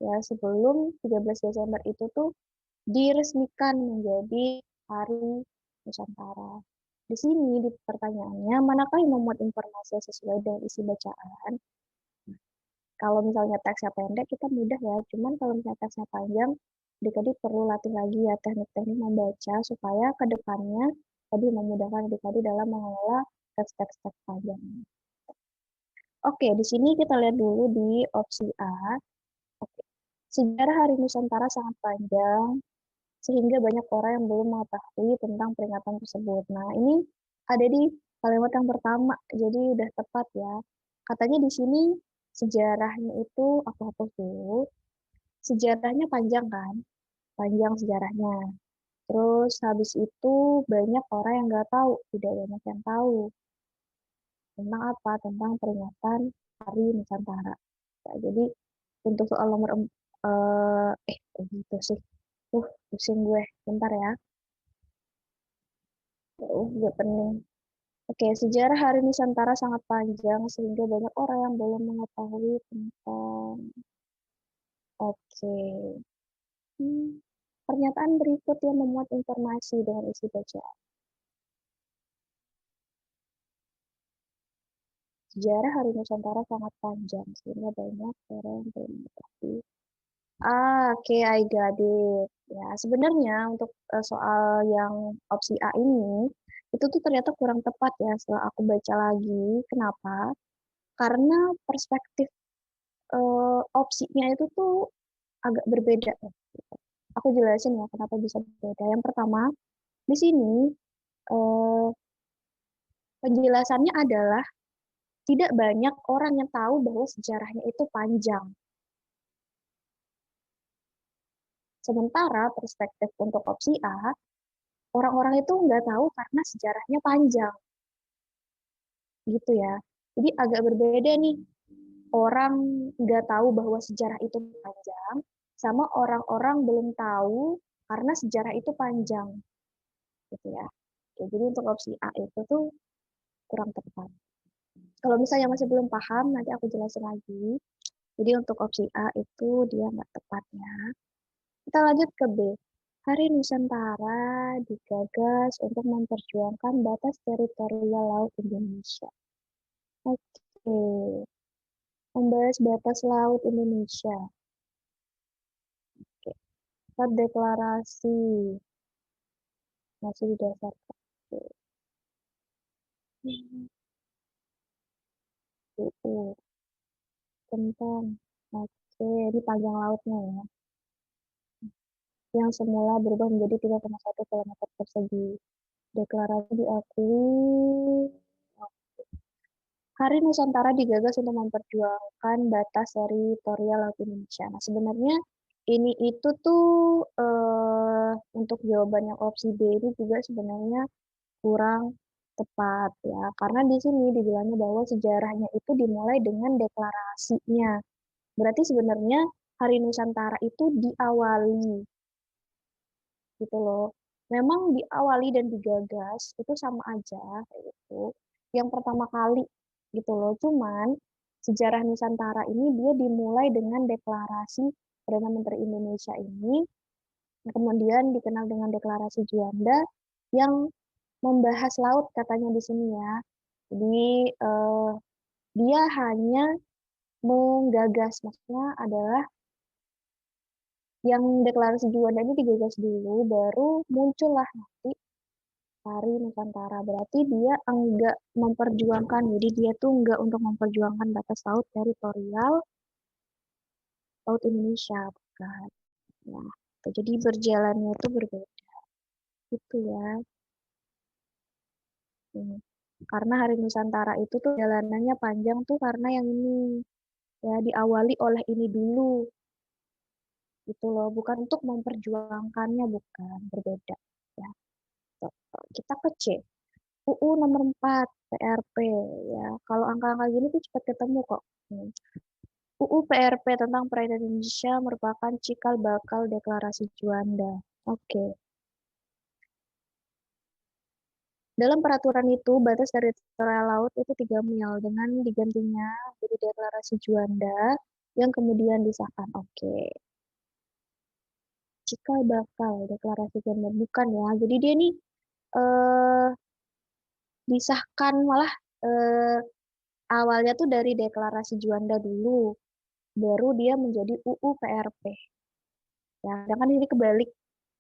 ya sebelum 13 Desember itu tuh diresmikan menjadi Hari Nusantara. Di sini di pertanyaannya, manakah yang memuat informasi sesuai dengan isi bacaan? Kalau misalnya teksnya pendek, kita mudah ya. Cuman kalau misalnya teksnya panjang, adik-adik perlu latih lagi ya teknik-teknik membaca supaya ke depannya lebih memudahkan adik-adik dalam mengelola teks-teks panjang. Oke, di sini kita lihat dulu di opsi A. Oke. Sejarah Hari Nusantara sangat panjang, sehingga banyak orang yang belum mengetahui tentang peringatan tersebut. Nah, ini ada di kalimat yang pertama, jadi udah tepat ya. Katanya di sini sejarahnya itu, aku hapus dulu. Sejarahnya panjang kan? Panjang sejarahnya. Terus habis itu banyak orang yang nggak tahu, tidak banyak yang tahu tentang apa? Tentang peringatan Hari Nusantara. Ya, jadi untuk soal nomor gitu sih. Pusing gue. Bentar ya. Gue pening. Oke, sejarah Hari Nusantara sangat panjang sehingga banyak orang yang belum mengetahui tentang. Oke. Pernyataan berikut yang memuat informasi dengan isi bacaan. Sejarah Hari Nusantara sangat panjang sehingga banyak orang yang belum mengetahui. Oke, I got it. Ya, sebenarnya untuk soal yang opsi A ini, itu tuh ternyata kurang tepat ya setelah aku baca lagi. Kenapa? Karena perspektif opsinya itu tuh agak berbeda. Aku jelasin ya kenapa bisa berbeda. Yang pertama, di sini eh, penjelasannya adalah tidak banyak orang yang tahu bahwa sejarahnya itu panjang. Sementara perspektif untuk opsi A, orang-orang itu nggak tahu karena sejarahnya panjang. Gitu ya. Jadi agak berbeda nih. Orang nggak tahu bahwa sejarah itu panjang, sama orang-orang belum tahu karena sejarah itu panjang. Gitu ya. Oke, jadi untuk opsi A itu tuh kurang tepat. Kalau misalnya masih belum paham, nanti aku jelasin lagi. Jadi untuk opsi A itu dia nggak tepat ya. Kita lanjut ke B. Hari Nusantara digagas untuk memperjuangkan batas teritorial laut Indonesia. Oke, membahas batas laut Indonesia. Oke, kita deklarasi masih didasarkan. UU tentang ini panjang lautnya ya, yang semula berubah menjadi 3,1 km persegi. Deklarasi diakui. Hari Nusantara digagas untuk memperjuangkan batas teritorial laut Indonesia. Nah, sebenarnya ini itu tuh untuk jawaban yang opsi B ini juga sebenarnya kurang tepat ya, karena di sini dibilangnya bahwa sejarahnya itu dimulai dengan deklarasinya. Berarti sebenarnya Hari Nusantara itu diawali gitu loh. Memang diawali dan digagas itu sama aja kayak gitu. Yang pertama kali gitu loh. Cuman sejarah Nusantara ini dia dimulai dengan deklarasi Perdana Menteri Indonesia ini, kemudian dikenal dengan deklarasi Juanda yang membahas laut katanya di sini ya. Jadi dia hanya menggagas, maksudnya adalah yang deklarasi Juanda ini digagas dulu, baru muncullah nanti Hari Nusantara. Berarti dia enggak memperjuangkan, jadi dia tuh enggak untuk memperjuangkan batas laut teritorial laut Indonesia, bukan. Nah, jadi berjalannya itu berbeda. Itu ya. Ini. Karena Hari Nusantara itu tuh jalanannya panjang tuh karena yang ini ya diawali oleh ini dulu gitu loh, bukan untuk memperjuangkannya, bukan, berbeda ya. Kita ke C. UU nomor 4 PRP ya. Kalau angka-angka gini tuh cepat ketemu kok. UU PRP tentang perairan Indonesia merupakan cikal bakal deklarasi Juanda. Oke. Dalam peraturan itu, batas teritorial laut itu 3 mil dengan digantinya jadi deklarasi Juanda yang kemudian disahkan. Oke. cikal bakal deklarasi gender, bukan ya. Jadi dia nih eh disahkan malah eh, awalnya tuh dari deklarasi Juanda dulu, baru dia menjadi UU PRP. Ya, sedangkan ini kebalik,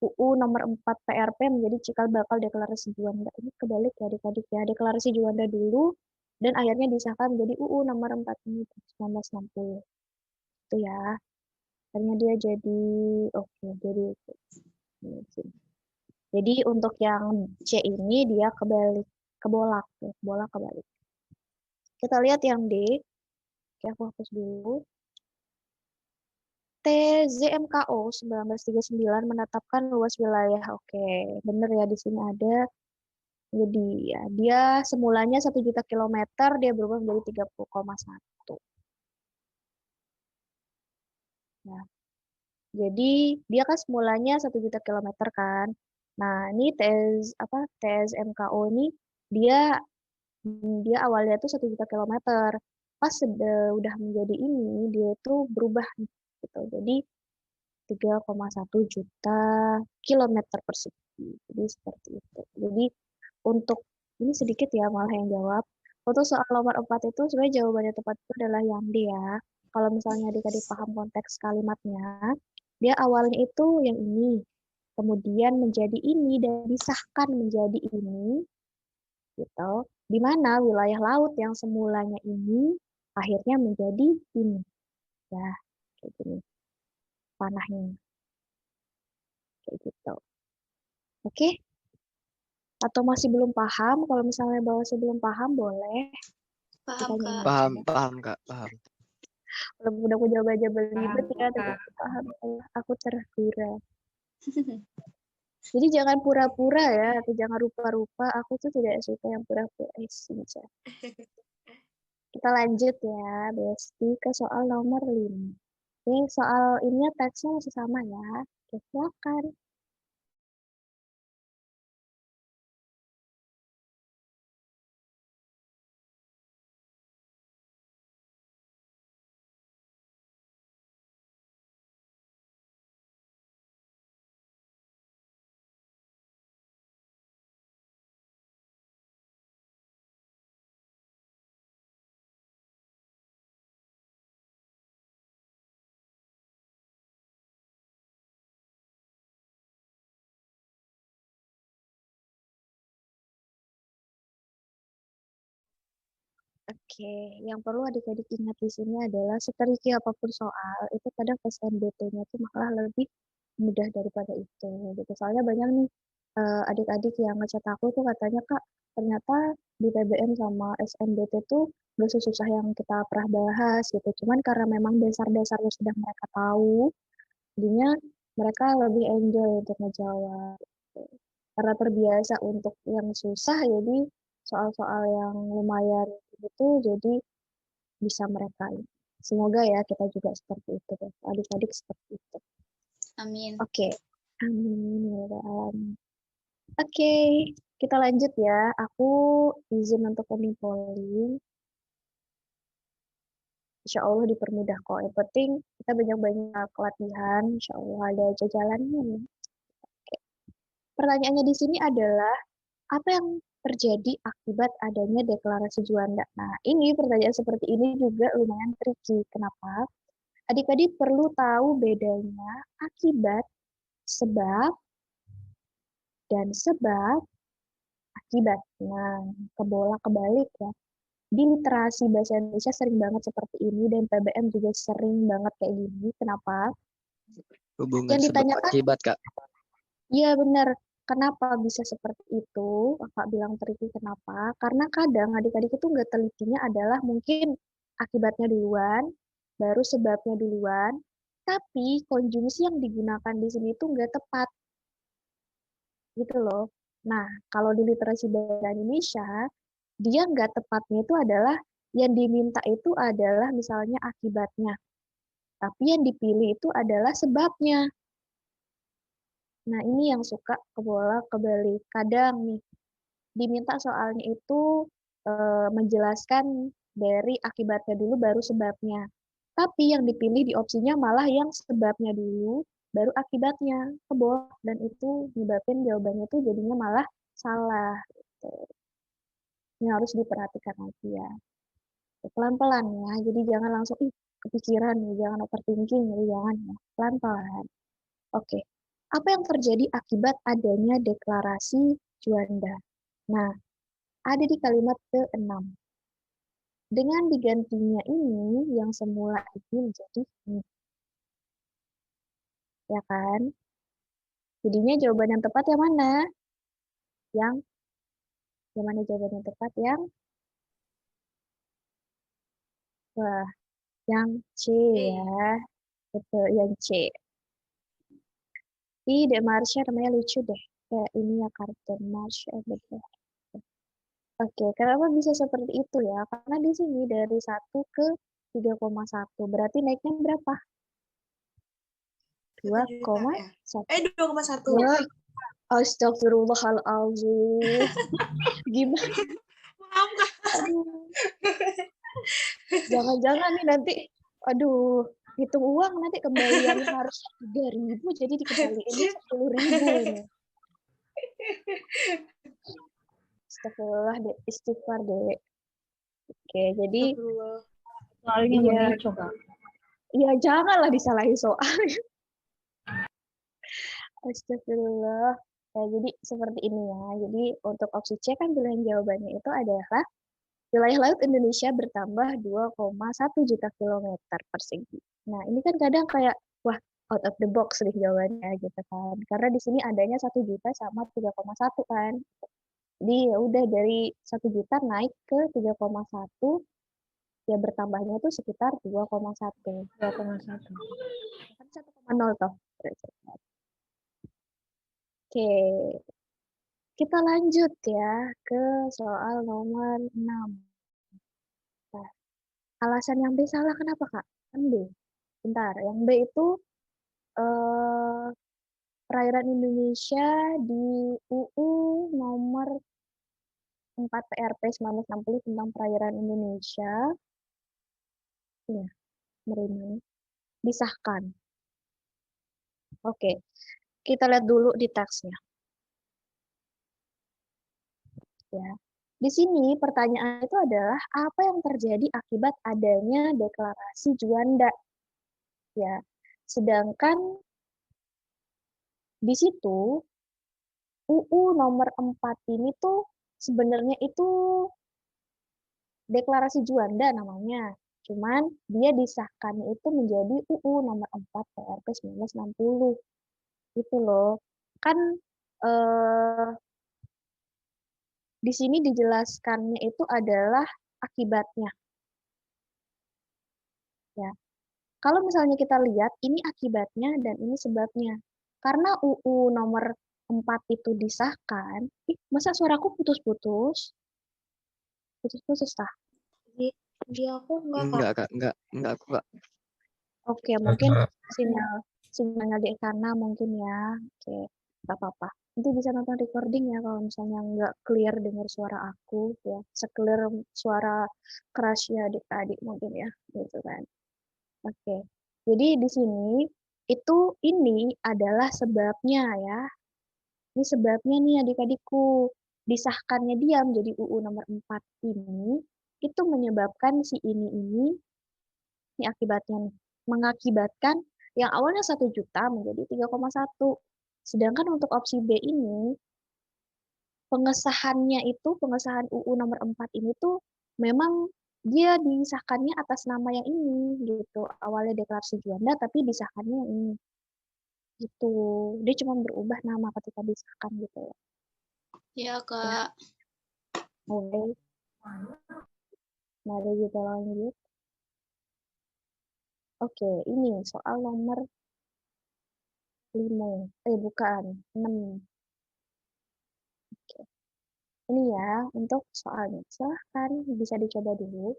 UU nomor 4 PRP menjadi cikal bakal deklarasi Juanda. Ini kebalik ya adik-adik ya, deklarasi Juanda dulu dan akhirnya disahkan menjadi UU nomor 4 ini 1960. Itu ya. Akhirnya dia jadi oke, jadi itu. Jadi untuk yang C ini dia kebalik, kebolak ya, bola kebalik. Kita lihat yang D. Oke, aku hapus dulu. TZMKO 1939 menetapkan luas wilayah. Oke, bener ya di sini ada. Jadi ya, dia semulanya 1 juta kilometer, dia berubah menjadi 30,1. Ya. Jadi dia kan semulanya 1 juta kilometer kan. Nah, ini TSMKO ini dia dia awalnya tuh 1 juta kilometer. Pas udah menjadi ini, dia tuh berubah gitu. Jadi 3,1 juta kilometer persegi. Jadi seperti itu. Jadi untuk ini sedikit ya malah yang jawab. Untuk soal nomor 4 itu sebenarnya jawabannya tepat itu adalah yang D ya. Kalau misalnya adik-adik paham konteks kalimatnya, dia awalnya itu yang ini, kemudian menjadi ini dan disahkan menjadi ini, gitu. Di mana wilayah laut yang semulanya ini akhirnya menjadi ini. Ya, kayak gini. Panahnya kayak gitu. Oke? Atau masih belum paham? Kalau misalnya masih belum paham, boleh Paham, ditanyain Kak. Paham, aja. paham Kak, paham. Kalau udah aku jawab aja belibet ya, Kak. tapi paham. Aku tergura. Jadi jangan pura-pura ya, atau jangan rupa-rupa. Aku tuh tidak suka yang pura-pura. Saja. Kita lanjut ya, Besti, ke soal nomor 5. Oke, soal ini teksnya masih sama ya. Oke, silakan. Oke, yang perlu adik-adik ingat di sini adalah setricky apapun soal, itu kadang SNBT-nya itu malah lebih mudah daripada itu. Gitu. Soalnya banyak nih adik-adik yang ngechat aku tuh katanya, Kak, ternyata di PBM sama SNBT tuh gak sesusah yang kita pernah bahas gitu. Cuman karena memang dasar-dasarnya sudah mereka tahu, jadinya mereka lebih enjoy untuk ngejawab. Gitu. Karena terbiasa untuk yang susah, jadi soal-soal yang lumayan itu jadi bisa mereka. Semoga ya kita juga seperti itu deh. Adik-adik seperti itu. Amin. Oke. Amin. Ya Rabbal Alamin. Oke, kita lanjut ya. Aku izin untuk ending polling. Insya Allah dipermudah kok. Yang penting kita banyak-banyak latihan. Insya Allah ada aja jalannya. Oke. Pertanyaannya di sini adalah apa yang terjadi akibat adanya deklarasi Juanda? Nah, ini pertanyaan seperti ini juga lumayan tricky. Kenapa? Adik-adik perlu tahu bedanya akibat, sebab, dan sebab, akibat. Nah, kebalik ya. Di literasi bahasa Indonesia sering banget seperti ini, dan PBM juga sering banget kayak gini. Kenapa? Hubungan Yang sebab ditanyakan, akibat Kak. iya benar. Kenapa bisa seperti itu? Kakak bilang tricky kenapa? Karena kadang adik-adik itu nggak telitinya adalah mungkin akibatnya duluan, baru sebabnya duluan, tapi konjungsi yang digunakan di sini itu nggak tepat, gitu loh. Nah, kalau di literasi bahasa Indonesia, dia nggak tepatnya itu adalah yang diminta itu adalah misalnya akibatnya, tapi yang dipilih itu adalah sebabnya. Nah, ini yang suka kebolak-kebalik. Kadang nih, diminta soalnya itu menjelaskan dari akibatnya dulu baru sebabnya. Tapi yang dipilih di opsinya malah yang sebabnya dulu baru akibatnya ke bawah, dan itu nyebabin jawabannya tuh jadinya malah salah gitu. Ini harus diperhatikan lagi ya. Pelan-pelan ya. Jadi jangan langsung kepikiran nih, jangan overthinking, jadi jangan ya. Pelan-pelan. Oke. Apa yang terjadi akibat adanya deklarasi Juanda? Nah, ada di kalimat ke-6. Dengan digantinya ini, yang semula ini menjadi ini. Ya kan? Jadinya jawaban yang tepat yang mana? Yang mana jawaban yang tepat? Wah, yang C ya. Betul, yang C. Dek Marsha namanya lucu deh. Kayak ini ya, kartun Marsha, betul. Oke, kenapa bisa seperti itu ya? Karena di sini dari 1 ke 3,1. Berarti naiknya berapa? 2,1. 2,1. Wah, astagfirullahaladzim. Gimana? Maaf, Kak. Aduh. Jangan-jangan nih nanti, aduh, hitung uang nanti kembaliannya harus 3.000, jadi dikembaliinnya 10.000 ini. Astagfirullah, Dek. Istighfar, Dek. Oke, jadi Soalnya iya, mau coba. iya janganlah disalahi soal. Astagfirullah. Ya, jadi seperti ini ya. Jadi untuk opsi C kan pilihan jawabannya itu adalah wilayah laut Indonesia bertambah 2,1 juta kilometer persegi. Nah, ini kan kadang kayak, wah, out of the box nih jawabannya gitu kan. Karena di sini adanya 1 juta sama 3,1 kan. Jadi ya udah dari 1 juta naik ke 3,1, ya bertambahnya itu sekitar 2,1. 2,1. Kan 1,0 toh. Oke, kita lanjut ya ke soal nomor 6. Nah, alasan yang B salah kenapa, Kak? Kan B. Bentar, yang B itu eh, perairan Indonesia di UU nomor 4 PRP 1960 tentang perairan Indonesia, ya, Merini, disahkan. Oke, kita lihat dulu di teksnya. Ya. Di sini pertanyaan itu adalah apa yang terjadi akibat adanya deklarasi Juanda. Ya. Sedangkan di situ UU nomor 4 ini tuh sebenarnya itu deklarasi Juanda namanya. Cuman dia disahkan itu menjadi UU nomor 4 PRP 1960. Itu loh. Kan eh, di sini dijelaskannya itu adalah akibatnya. Ya. Kalau misalnya kita lihat, ini akibatnya dan ini sebabnya. Karena UU nomor 4 itu disahkan, masa suaraku putus-putus? Putus-putus tah? Di aku enggak, Kak. Enggak, Kak. Enggak aku, Kak. Oke, mungkin sinyalnya di sana mungkin ya. Oke, nggak apa-apa. Nanti bisa nonton recording ya kalau misalnya nggak clear dengar suara aku ya. Seclear suara kerasnya adik-adik mungkin ya, gitu kan. Oke. Jadi di sini ini adalah sebabnya ya. Ini sebabnya nih adik-adikku. Disahkannya dia menjadi UU nomor 4 ini itu menyebabkan si ini akibatnya nih, mengakibatkan yang awalnya 1 juta menjadi 3,1. Sedangkan untuk opsi B ini pengesahan UU nomor 4 ini tuh memang dia disahkannya atas nama yang ini gitu. Awalnya deklarasi Juanda tapi disahkannya yang ini. Gitu. Dia cuma berubah nama ketika disahkan gitu ya. Ya, Kak. Oke. Mari kita lanjut. Oke, ini soal nomor 5. Bukan, 6. Oke. Ini ya untuk soalnya. Silahkan bisa dicoba dulu.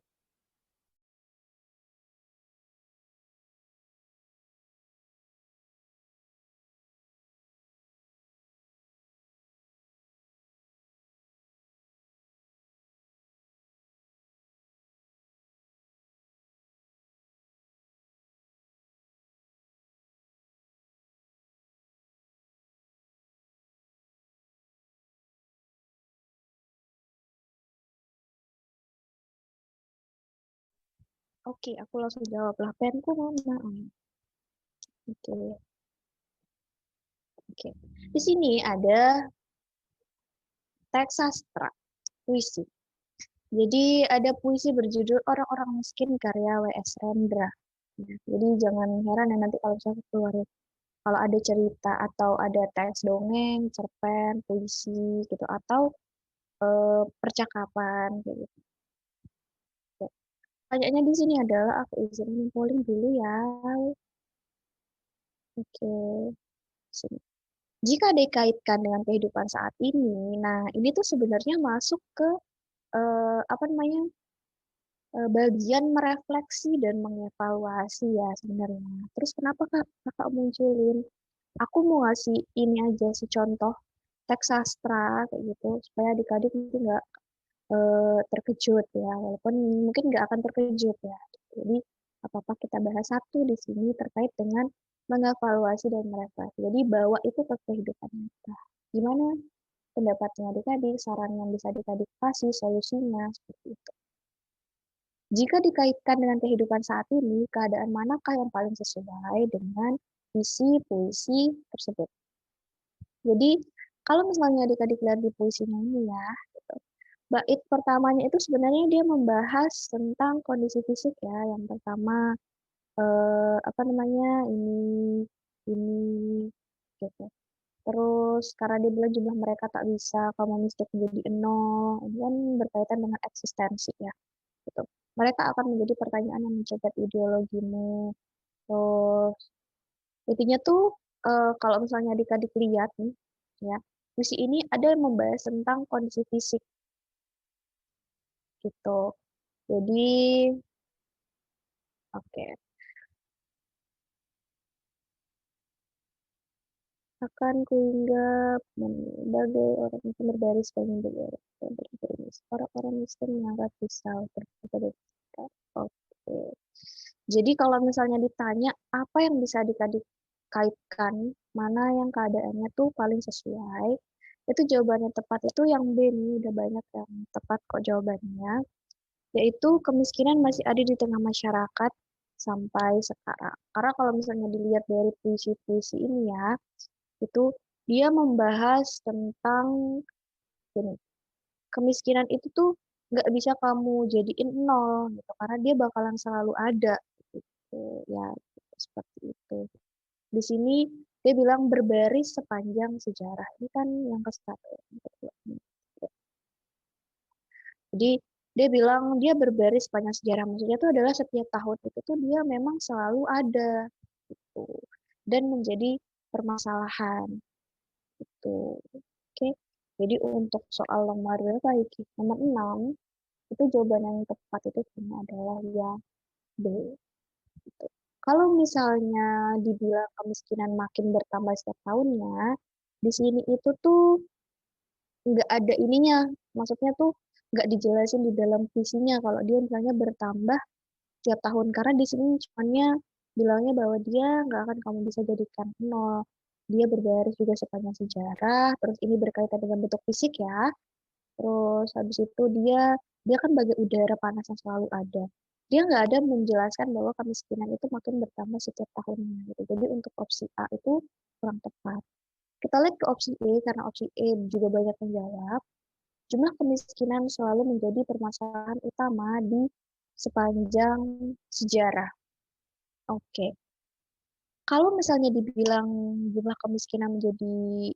Oke, aku langsung jawab lah. Penku mana? Oke, oke. Di sini ada teks sastra, puisi. Jadi ada puisi berjudul Orang-orang Miskin karya W.S. Rendra. Nah, jadi jangan heran ya nanti kalau saya keluar kalau ada cerita atau ada teks dongeng, cerpen, puisi gitu atau percakapan kayak gitu. Oke. Pertanyaannya di sini adalah aku izin polling dulu ya. Oke. Sini. Jika dikaitkan dengan kehidupan saat ini, nah ini tuh sebenarnya masuk ke apa namanya bagian merefleksi dan mengevaluasi ya sebenarnya. Terus kenapa kakak munculin? Aku mau ngasih ini aja sih contoh teks sastra kayak gitu supaya adik-adik mungkin nggak terkejut ya, walaupun mungkin nggak akan terkejut ya. Jadi apa-apa kita bahas satu di sini terkait dengan mengevaluasi dan merefleksi. Jadi bawa itu ke kehidupan kita. Gimana pendapatnya adik-adik, saran yang bisa adik-adik kasih, solusinya, seperti itu. Jika dikaitkan dengan kehidupan saat ini, keadaan manakah yang paling sesuai dengan isi puisi tersebut? Jadi, kalau misalnya adik-adik lihat di puisinya ini ya, gitu. Bait pertamanya itu sebenarnya dia membahas tentang kondisi fisik ya. Yang pertama, apa namanya, ini, gitu. Terus karena dia bilang jumlah mereka tak bisa, kamu mistik menjadi nol, ini kan berkaitan dengan eksistensi ya, gitu. Mereka akan menjadi pertanyaan yang mencegat ideologimu. Terus intinya tuh kalau misalnya adik-adik lihat nih, ya, puisi ini ada yang membahas tentang kondisi fisik gitu. Jadi, oke. Akan kuhinggap berbagai orang miskin berbaris bangun berdiri. Orang-orang miskin mengangkat pisau berbagai kita. Oke. Jadi kalau misalnya ditanya apa yang bisa adik-adik kaitkan, mana yang keadaannya tuh paling sesuai, itu jawabannya tepat itu yang B nih, udah banyak yang tepat kok jawabannya, yaitu kemiskinan masih ada di tengah masyarakat sampai sekarang. Karena kalau misalnya dilihat dari puisi-puisi ini ya, itu dia membahas tentang gini, kemiskinan itu tuh nggak bisa kamu jadiin nol gitu karena dia bakalan selalu ada gitu ya gitu, seperti itu. Di sini dia bilang berbaris sepanjang sejarah ini kan yang ke satu yang kedua. Jadi dia bilang dia berbaris sepanjang sejarah maksudnya itu adalah setiap tahun itu tuh dia memang selalu ada gitu dan menjadi permasalahan gitu. Oke, jadi untuk soal nomor berapa itu? Nomor 6, itu jawaban yang tepat itu cuma adalah yang B. Gitu. Kalau misalnya dibilang kemiskinan makin bertambah setiap tahunnya, di sini itu tuh nggak ada ininya. Maksudnya tuh nggak dijelasin di dalam visinya kalau dia misalnya bertambah tiap tahun. Karena di sini cumannya bilangnya bahwa dia nggak akan kamu bisa jadikan nol. Dia berbaris juga sepanjang sejarah, terus ini berkaitan dengan bentuk fisik ya. Terus habis itu dia kan bagai udara panas yang selalu ada. Dia nggak ada menjelaskan bahwa kemiskinan itu makin bertambah setiap tahunnya gitu. Jadi untuk opsi A itu kurang tepat. Kita lihat ke opsi E karena opsi E juga banyak menjawab. Jumlah kemiskinan selalu menjadi permasalahan utama di sepanjang sejarah. Oke. Kalau misalnya dibilang jumlah kemiskinan menjadi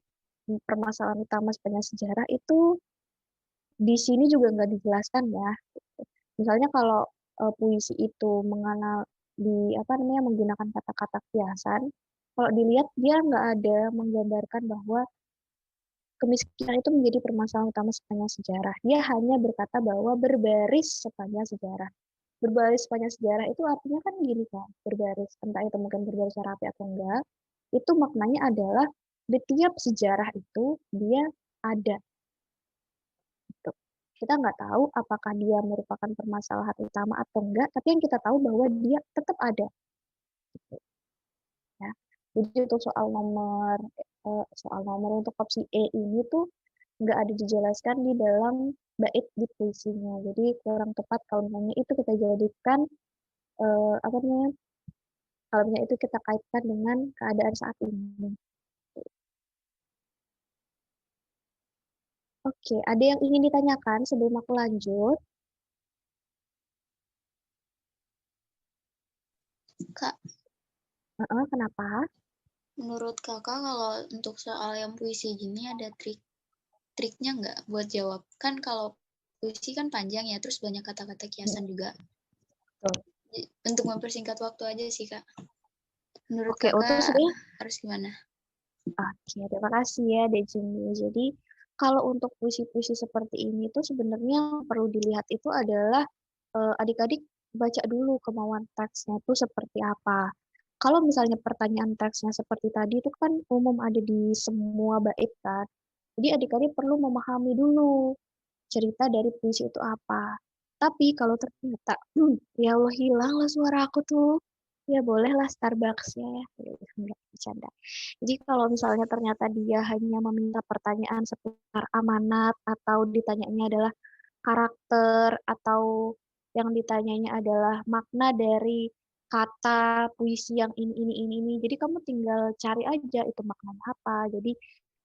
permasalahan utama sepanjang sejarah itu di sini juga nggak dijelaskan ya. Misalnya kalau puisi itu mengenal di apa namanya menggunakan kata-kata kiasan, kalau dilihat dia nggak ada menggambarkan bahwa kemiskinan itu menjadi permasalahan utama sepanjang sejarah. Dia hanya berkata bahwa berbaris sepanjang sejarah. Berbaris sepanjang sejarah itu artinya kan gini kan, berbaris, entah itu mungkin berbaris rapi atau enggak, itu maknanya adalah di tiap sejarah itu dia ada. Gitu. Kita nggak tahu apakah dia merupakan permasalahan utama atau enggak, tapi yang kita tahu bahwa dia tetap ada. Gitu, ya. Jadi untuk soal nomor untuk opsi E ini tuh nggak ada dijelaskan di dalam bait di puisinya. Jadi kurang tepat kalau misalnya itu kita jadikan apa namanya, kalau misalnya itu kita kaitkan dengan keadaan saat ini. Oke, ada yang ingin ditanyakan sebelum aku lanjut? Kak, Kenapa? menurut kakak kalau untuk soal yang puisi gini ada triknya nggak buat jawab? Kan kalau puisi kan panjang ya, terus banyak kata-kata kiasan juga. Betul. Untuk mempersingkat waktu aja sih, Kak. Menurut Oke, itu kakak sebenarnya harus gimana? Oke, terima kasih ya Dejini. Jadi kalau untuk puisi-puisi seperti ini tuh sebenarnya yang perlu dilihat itu adalah adik-adik baca dulu kemauan teksnya itu seperti apa. Kalau misalnya pertanyaan teksnya seperti tadi itu kan umum ada di semua bait kan. Jadi adik-adik perlu memahami dulu cerita dari puisi itu apa. Tapi kalau ternyata, ya Allah hilanglah suara aku tuh. Ya bolehlah Starbucks-nya ya. Enggak, bercanda. Jadi kalau misalnya ternyata dia hanya meminta pertanyaan seputar amanat atau ditanyanya adalah karakter atau yang ditanyanya adalah makna dari kata puisi yang ini. Jadi kamu tinggal cari aja itu maknanya apa. Jadi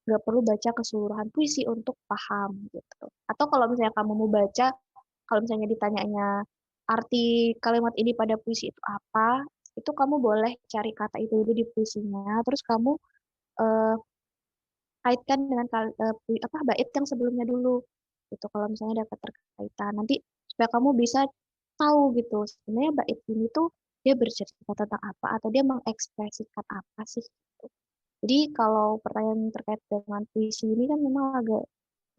nggak perlu baca keseluruhan puisi untuk paham gitu. Atau kalau misalnya kamu mau baca, kalau misalnya ditanyanya arti kalimat ini pada puisi itu apa, itu kamu boleh cari kata itu dulu di puisinya, terus kamu eh, kaitkan dengan bait yang sebelumnya dulu. Gitu kalau misalnya ada keterkaitan. Nanti supaya kamu bisa tahu gitu sebenarnya bait ini tuh dia bercerita tentang apa atau dia mengekspresikan apa sih gitu. Jadi kalau pertanyaan terkait dengan puisi ini kan memang agak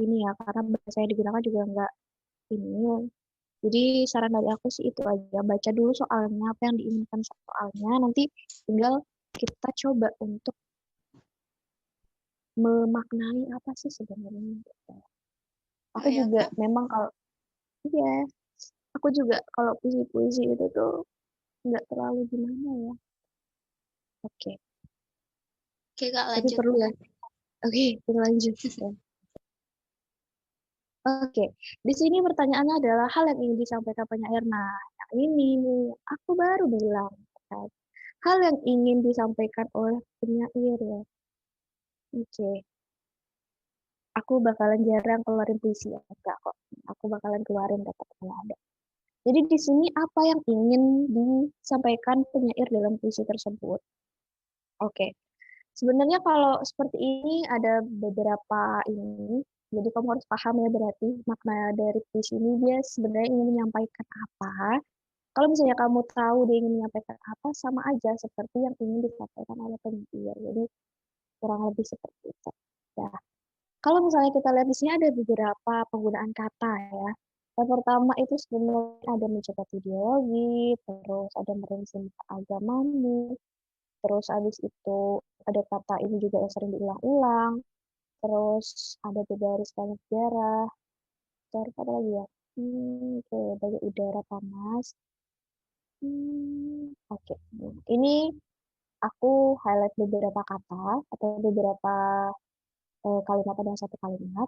ini ya karena bahasa yang digunakan juga enggak ini. Jadi saran dari aku sih itu aja, baca dulu soalnya apa yang diinginkan soalnya, nanti tinggal kita coba untuk memaknai apa sih sebenarnya. Aku Oh ya, juga Kak. memang kalau iya, aku juga kalau puisi-puisi itu tuh nggak terlalu gimana ya. Oke, Oke, Kak, tapi lanjut. perlu ya. Oke, kita lanjut. Ya. Oke, di sini pertanyaannya adalah hal yang ingin disampaikan penyair. Nah, yang ini nih, aku baru bilang kan. Hal yang ingin disampaikan oleh penyair ya. Oke, aku bakalan jarang keluarin puisi ya. Enggak kok, aku bakalan keluarin kata-kata ada. Jadi di sini apa yang ingin disampaikan penyair dalam puisi tersebut? Oke, sebenarnya kalau seperti ini ada beberapa ini. Jadi kamu harus paham ya berarti makna dari puisi ini dia sebenarnya ingin menyampaikan apa. Kalau misalnya kamu tahu dia ingin menyampaikan apa, sama aja seperti yang ingin disampaikan oleh penyair. Jadi kurang lebih seperti itu. Ya. Kalau misalnya kita lihat di sini ada beberapa penggunaan kata ya. Yang pertama itu sebenarnya ada mencoba ideologi, terus ada merinci agamamu, terus habis itu ada kata ini juga yang sering diulang-ulang, terus ada berbariskan sejarah, terus apa lagi ya? Oke, bagi udara panas. Oke. Ini aku highlight beberapa kata atau beberapa kalimat dalam satu kalimat.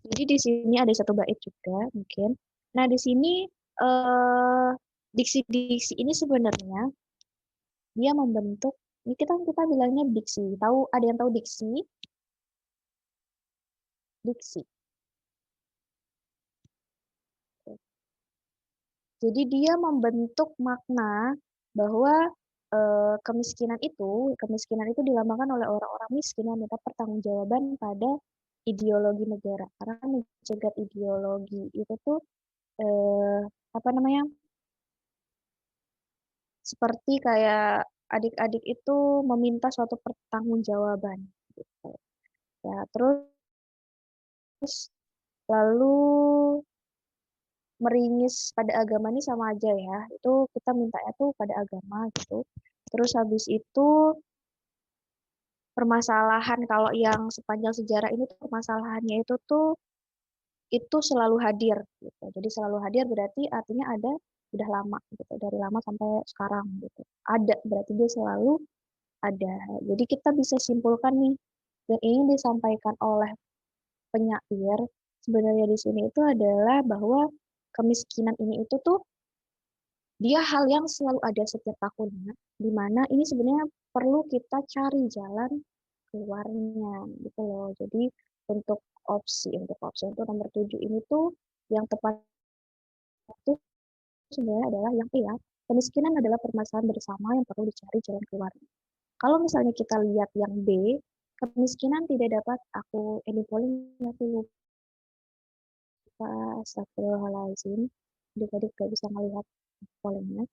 Jadi di sini ada satu bait juga mungkin. Nah, di sini eh, diksi-diksi ini sebenarnya dia membentuk ini kita bilangnya diksi. Tahu ada yang tahu diksi? Diksi. Jadi dia membentuk makna bahwa kemiskinan itu dilambangkan oleh orang-orang miskin yang minta pertanggungjawaban pada ideologi negara. Karena mencegat ideologi itu tuh eh, apa namanya? Seperti kayak adik-adik itu meminta suatu pertanggungjawaban gitu. Ya, terus lalu meringis pada agama ini sama aja ya. Itu kita mintanya tuh pada agama gitu. Terus habis itu permasalahan kalau yang sepanjang sejarah ini tuh permasalahannya itu selalu hadir gitu. Jadi selalu hadir berarti artinya ada udah lama gitu, dari lama sampai sekarang gitu. Ada berarti dia selalu ada. Jadi kita bisa simpulkan nih yang ingin disampaikan oleh penyair sebenarnya di sini itu adalah bahwa kemiskinan ini itu tuh Dia hal yang selalu ada setiap tahunnya, di mana ini sebenarnya perlu kita cari jalan keluarnya gitu loh. Jadi untuk opsi untuk nomor 7 ini tuh yang tepat itu sebenarnya adalah yang E ya. Kemiskinan adalah permasalahan bersama yang perlu dicari jalan keluarnya. Kalau misalnya kita lihat yang B, kemiskinan tidak dapat ini polling aku lupa, astagfirullahaladzim. Adik-adik gak bisa melihat pollingnya.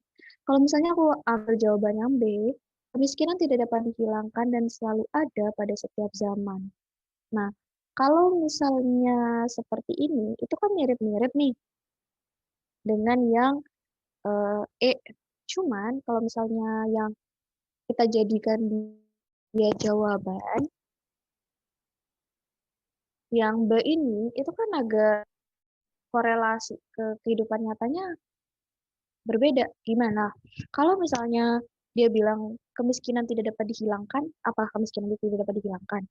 Kalau misalnya aku ambil jawaban yang B, kemiskinan tidak dapat dihilangkan dan selalu ada pada setiap zaman. Nah, kalau misalnya seperti ini, itu kan mirip-mirip nih dengan yang E. Cuman kalau misalnya yang kita jadikan dia jawaban, yang B ini itu kan agak korelasi ke kehidupan nyatanya berbeda. Gimana? Kalau misalnya dia bilang kemiskinan tidak dapat dihilangkan, apa kemiskinan itu tidak dapat dihilangkan?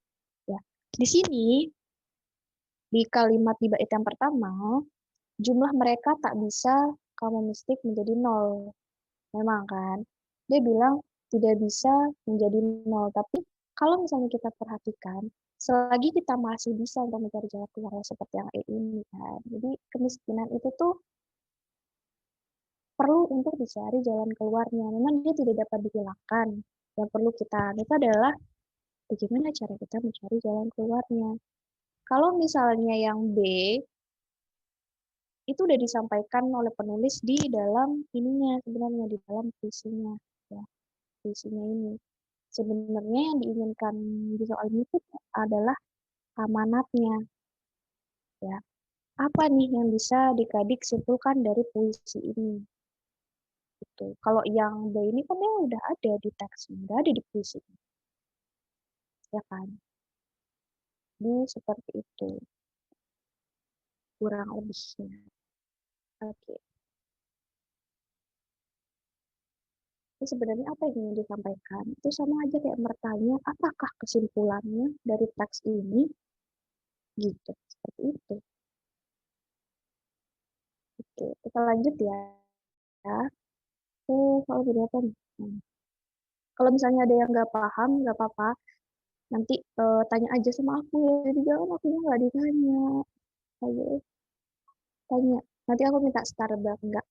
Ya. Di sini, di kalimat di bait yang pertama, jumlah mereka tak bisa kamu mistik menjadi nol. Memang kan? Dia bilang tidak bisa menjadi nol. Tapi kalau misalnya kita perhatikan, selagi kita masih bisa untuk mencari jalan keluar seperti yang ini kan. Jadi kemiskinan itu tuh perlu untuk dicari jalan keluarnya. Memang dia tidak dapat dihilangkan. Yang perlu kita itu adalah bagaimana cara kita mencari jalan keluarnya. Kalau misalnya yang B, itu udah disampaikan oleh penulis di dalam ininya, sebenarnya di dalam puisinya. Ya, puisinya ini. Sebenarnya yang diinginkan di soal ini tuh adalah amanatnya. Ya, apa nih yang bisa dikadik simpulkan dari puisi ini? Gitu. Kalau yang B ini kan dia udah ada di teksnya, udah ada di puisi, ya kan? Jadi seperti itu kurang lebihnya. Oke. Jadi sebenarnya apa yang ingin disampaikan? Itu sama aja kayak bertanya, apakah kesimpulannya dari teks ini? Gitu, seperti itu. Oke, kita lanjut ya. Kalau berapa nih? Kalau misalnya ada yang nggak paham, nggak apa-apa. Nanti tanya aja sama aku ya. Jadi jangan aku nggak ditanya. Ayo, tanya. Nanti aku minta Starbucks enggak.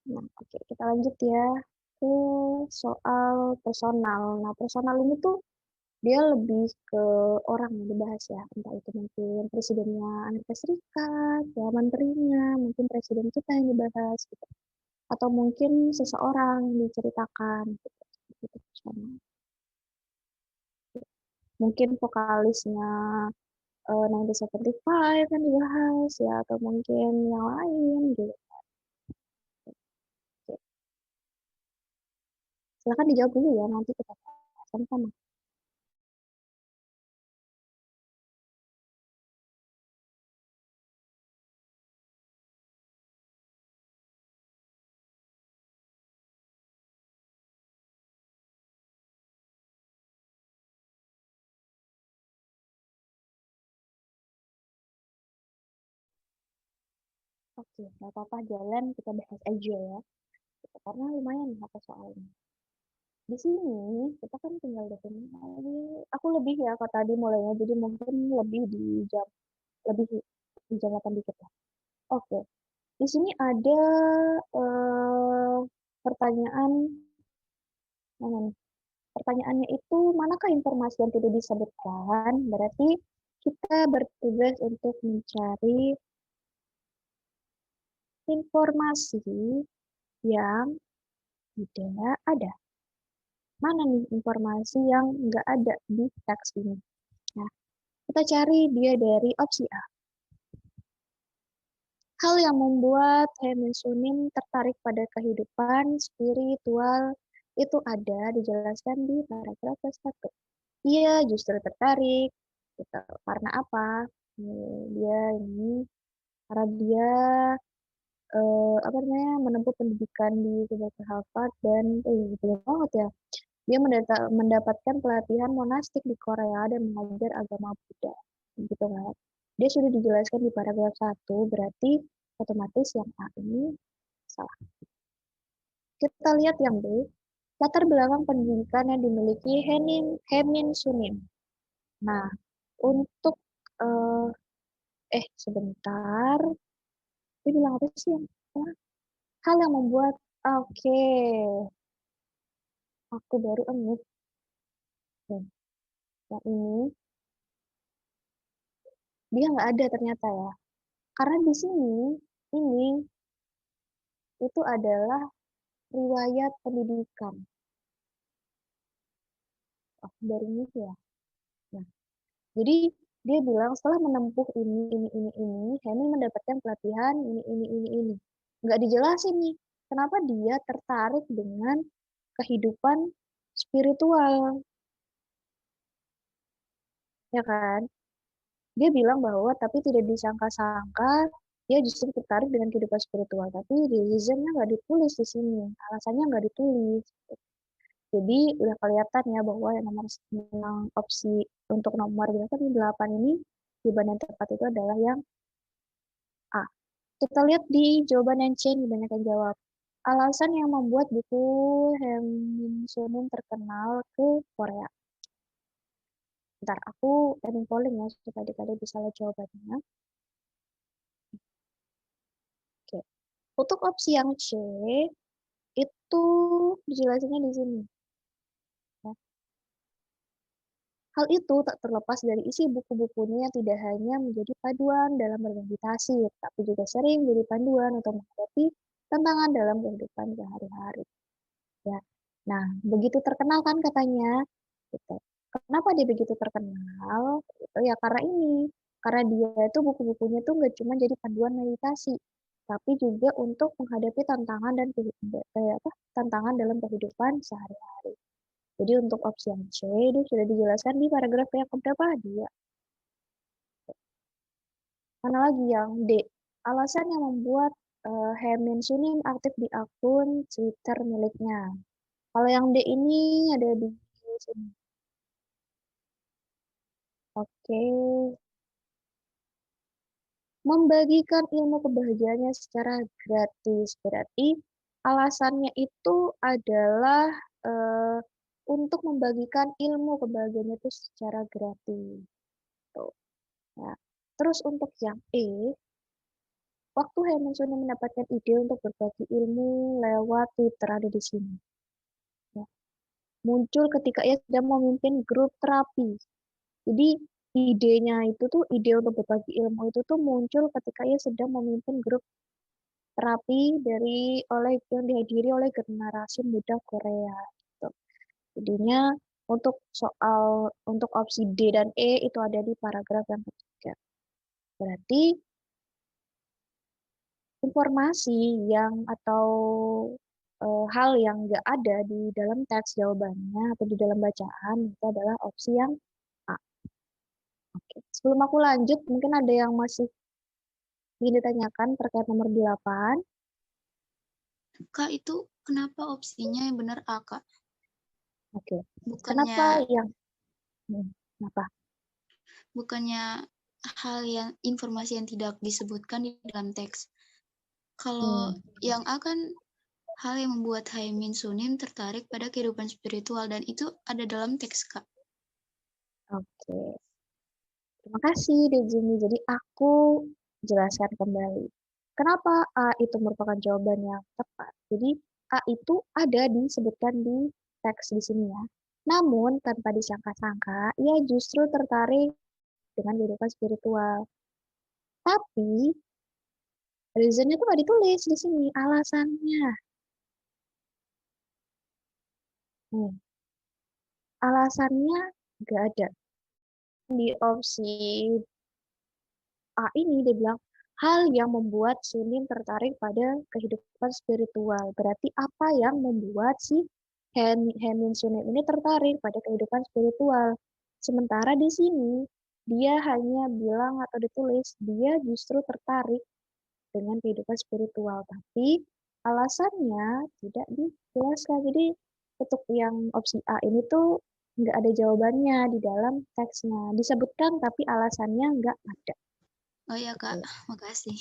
Nah, oke, kita lanjut ya ke soal personal. Nah, personal ini tuh dia lebih ke orang yang dibahas ya. Entah itu mungkin presidennya Amerika Serikat, ya menterinya, mungkin presiden kita yang dibahas gitu. Atau mungkin seseorang yang diceritakan gitu. Gitu, mungkin vokalisnya 1975 kan dibahas ya, atau mungkin yang lain gitu. Oke. Silakan dijawab dulu ya, nanti kita sama-sama. Oke, nggak apa-apa, jalan kita bahas aja ya. Karena lumayan nih apa soalnya. Di sini kita kan tinggal definisi. Aku lebih ya kata tadi mulainya, jadi mungkin lebih di jam lebih di jam 8 dikit ya. Oke, di sini ada pertanyaan mana nih? Pertanyaannya itu manakah informasi yang tidak disebutkan? Berarti kita bertugas untuk mencari informasi yang tidak ada. Mana nih informasi yang nggak ada di teks ini? Nah, kita cari dia dari opsi A. Hal yang membuat Heme Sunim tertarik pada kehidupan spiritual itu ada dijelaskan di paragraf 1. Ia justru tertarik gitu. Karena apa? Dia ini karena dia apa namanya menempuh pendidikan di sebuah Harvard dan betul banget ya. Dia mendapatkan pelatihan monastik di Korea dan mengajar agama Buddha. Gitu kan. Dia sudah dijelaskan di paragraf 1, berarti otomatis yang A ini salah. Kita lihat yang B, latar belakang pendidikan yang dimiliki Hemin Sunim. Nah, untuk sebentar, dia bilang apa sih yang hal yang membuat oke, aku baru ingat. Yang ini dia nggak ada ternyata ya. Karena di sini ini itu adalah riwayat pendidikan. Oh, baru ini ya. Nah, jadi dia bilang setelah menempuh ini, Hemi mendapatkan pelatihan ini. Nggak dijelasin nih, kenapa dia tertarik dengan kehidupan spiritual, ya kan? Dia bilang bahwa tapi tidak disangka-sangka dia justru tertarik dengan kehidupan spiritual, tapi reasonnya nggak ditulis di sini, alasannya nggak ditulis. Jadi udah kelihatan ya bahwa yang opsi untuk nomor 8 ini jawaban yang tepat itu adalah yang A. Kita lihat di jawaban yang C nih banyak yang jawab. Alasan yang membuat buku Hemingsunin terkenal ke Korea. Bentar, aku ending polling ya supaya adik-adik bisa lihat jawabannya. Oke. Untuk opsi yang C itu dijelasinnya di sini. Ya. Hal itu tak terlepas dari isi buku-bukunya yang tidak hanya menjadi paduan dalam bermeditasi, tapi juga sering menjadi panduan untuk menghadapi tantangan dalam kehidupan sehari-hari. Ya. Nah, begitu terkenal kan katanya. Gitu. Kenapa dia begitu terkenal? Gitu, ya karena ini. Karena dia itu buku-bukunya tuh nggak cuma jadi panduan meditasi, tapi juga untuk menghadapi tantangan dan tantangan dalam kehidupan sehari-hari. Jadi untuk opsi yang C itu sudah dijelaskan di paragraf yang keberapa? Dia. Mana lagi yang D? Alasan yang membuat Hemin Sunim aktif di akun Twitter miliknya. Kalau yang D ini ada di sini. Oke. Membagikan ilmu kebahagiaannya secara gratis. Berarti alasannya itu adalah untuk membagikan ilmu kebahagiaannya itu secara gratis. Tuh. Nah, terus untuk yang E, waktu Hemin Sunim mendapatkan ide untuk berbagi ilmu lewat Twitter ada di sini. Ya. Muncul ketika ia sedang memimpin grup terapi. Jadi idenya itu tuh ide untuk berbagi ilmu itu tuh muncul ketika ia sedang memimpin grup terapi yang dihadiri oleh generasi muda Korea. Gitu. Jadinya untuk opsi D dan E itu ada di paragraf yang ketiga. Berarti informasi atau hal yang nggak ada di dalam teks jawabannya atau di dalam bacaan itu adalah opsi yang A. Oke. Sebelum aku lanjut, mungkin ada yang masih ingin ditanyakan terkait nomor 8. Kak, itu kenapa opsinya yang benar A, Kak? Oke. Bukannya Kenapa yang kenapa? bukannya hal yang informasi yang tidak disebutkan di dalam teks. Kalau yang A kan hal yang membuat Haimin Sunim tertarik pada kehidupan spiritual dan itu ada dalam teks, Kak. Oke. Terima kasih, Dejini. Jadi aku jelaskan kembali. Kenapa A itu merupakan jawaban yang tepat? Jadi A itu ada disebutkan di teks di sini ya. Namun tanpa disangka-sangka, ia justru tertarik dengan kehidupan spiritual. Tapi reasonnya tuh nggak ditulis di sini, alasannya. Alasannya nggak ada. Di opsi A ini dia bilang, hal yang membuat Sunim tertarik pada kehidupan spiritual. Berarti apa yang membuat si Hemin Sunim ini tertarik pada kehidupan spiritual? Sementara di sini, dia hanya bilang atau ditulis, dia justru tertarik dengan kehidupan spiritual. Tapi alasannya tidak dijelaskan. Jadi untuk yang opsi A ini tuh nggak ada jawabannya di dalam teksnya. Disebutkan tapi alasannya nggak ada. Oh ya, Kak. Makasih.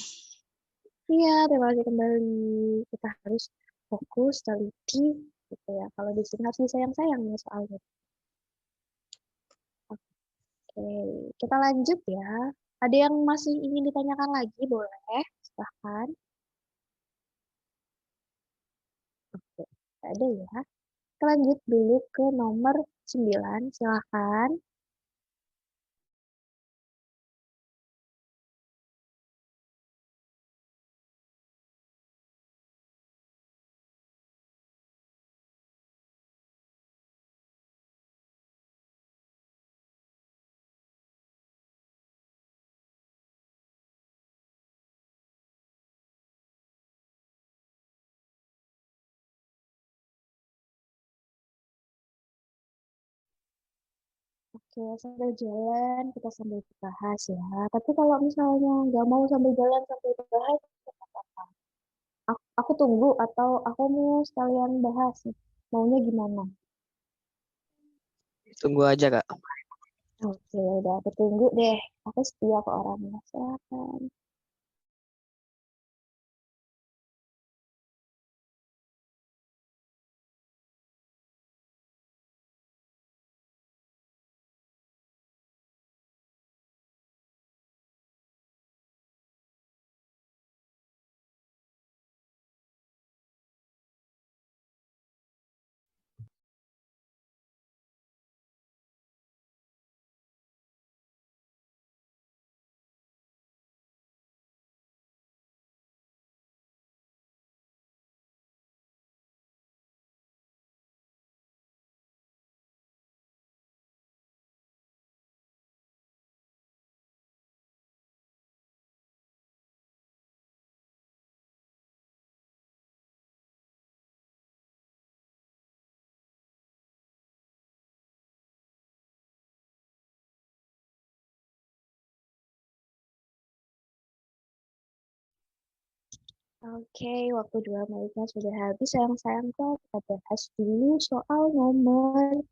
Iya, terima kasih kembali. Kita harus fokus, teliti, gitu ya. Kalau di sini harus disayang-sayang nih soalnya. Oke, kita lanjut ya. Ada yang masih ingin ditanyakan lagi, boleh? Silahkan. Oke, ada ya. Kita lanjut dulu ke nomor 9, silahkan. Oke, sambil jalan kita sambil bahas ya. Tapi kalau misalnya nggak mau sambil jalan sambil bahas, nggak apa-apa. Aku tunggu atau aku mau sekalian bahas nih. Maunya gimana? Tunggu aja, Kak. Oke, udah aku tunggu deh. Aku setia ke orangnya. Silakan. Oke, waktu 2 menitnya sudah habis. Sayang-sayangku kita bahas dulu soal nomor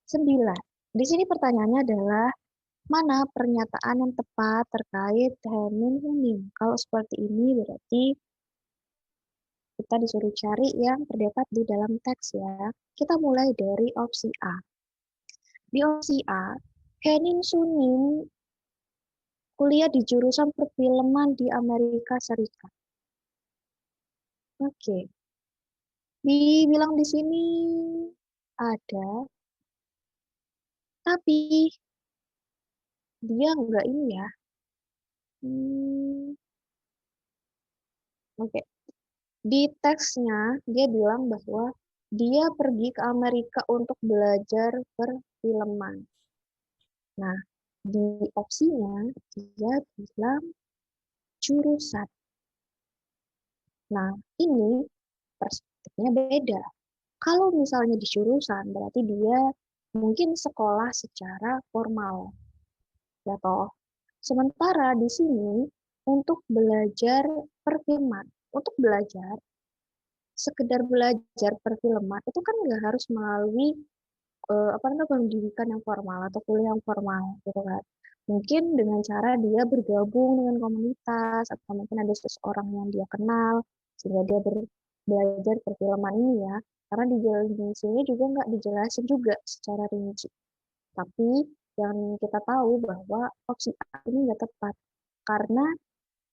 9. Di sini pertanyaannya adalah, mana pernyataan yang tepat terkait Hemin Hunim? Kalau seperti ini berarti kita disuruh cari yang terdapat di dalam teks ya. Kita mulai dari opsi A. Di opsi A, Henin Sunim kuliah di jurusan perfilman di Amerika Serikat. Oke, dibilang di sini ada, tapi dia nggak ini ya. Oke, di teksnya dia bilang bahwa dia pergi ke Amerika untuk belajar perfilman. Nah, di opsinya dia bilang jurusan. Nah, ini perspektifnya beda. Kalau misalnya di jurusan, berarti dia mungkin sekolah secara formal. Ya toh. Sementara di sini untuk belajar perfilman, untuk belajar, sekedar belajar perfilman itu kan nggak harus melalui apa namanya pendidikan yang formal atau kuliah yang formal gitu kan. Mungkin dengan cara dia bergabung dengan komunitas atau mungkin ada seseorang yang dia kenal sehingga dia belajar perfilman ini ya. Karena di sini juga nggak dijelasin juga secara rinci. Tapi yang kita tahu bahwa opsi A ini nggak tepat karena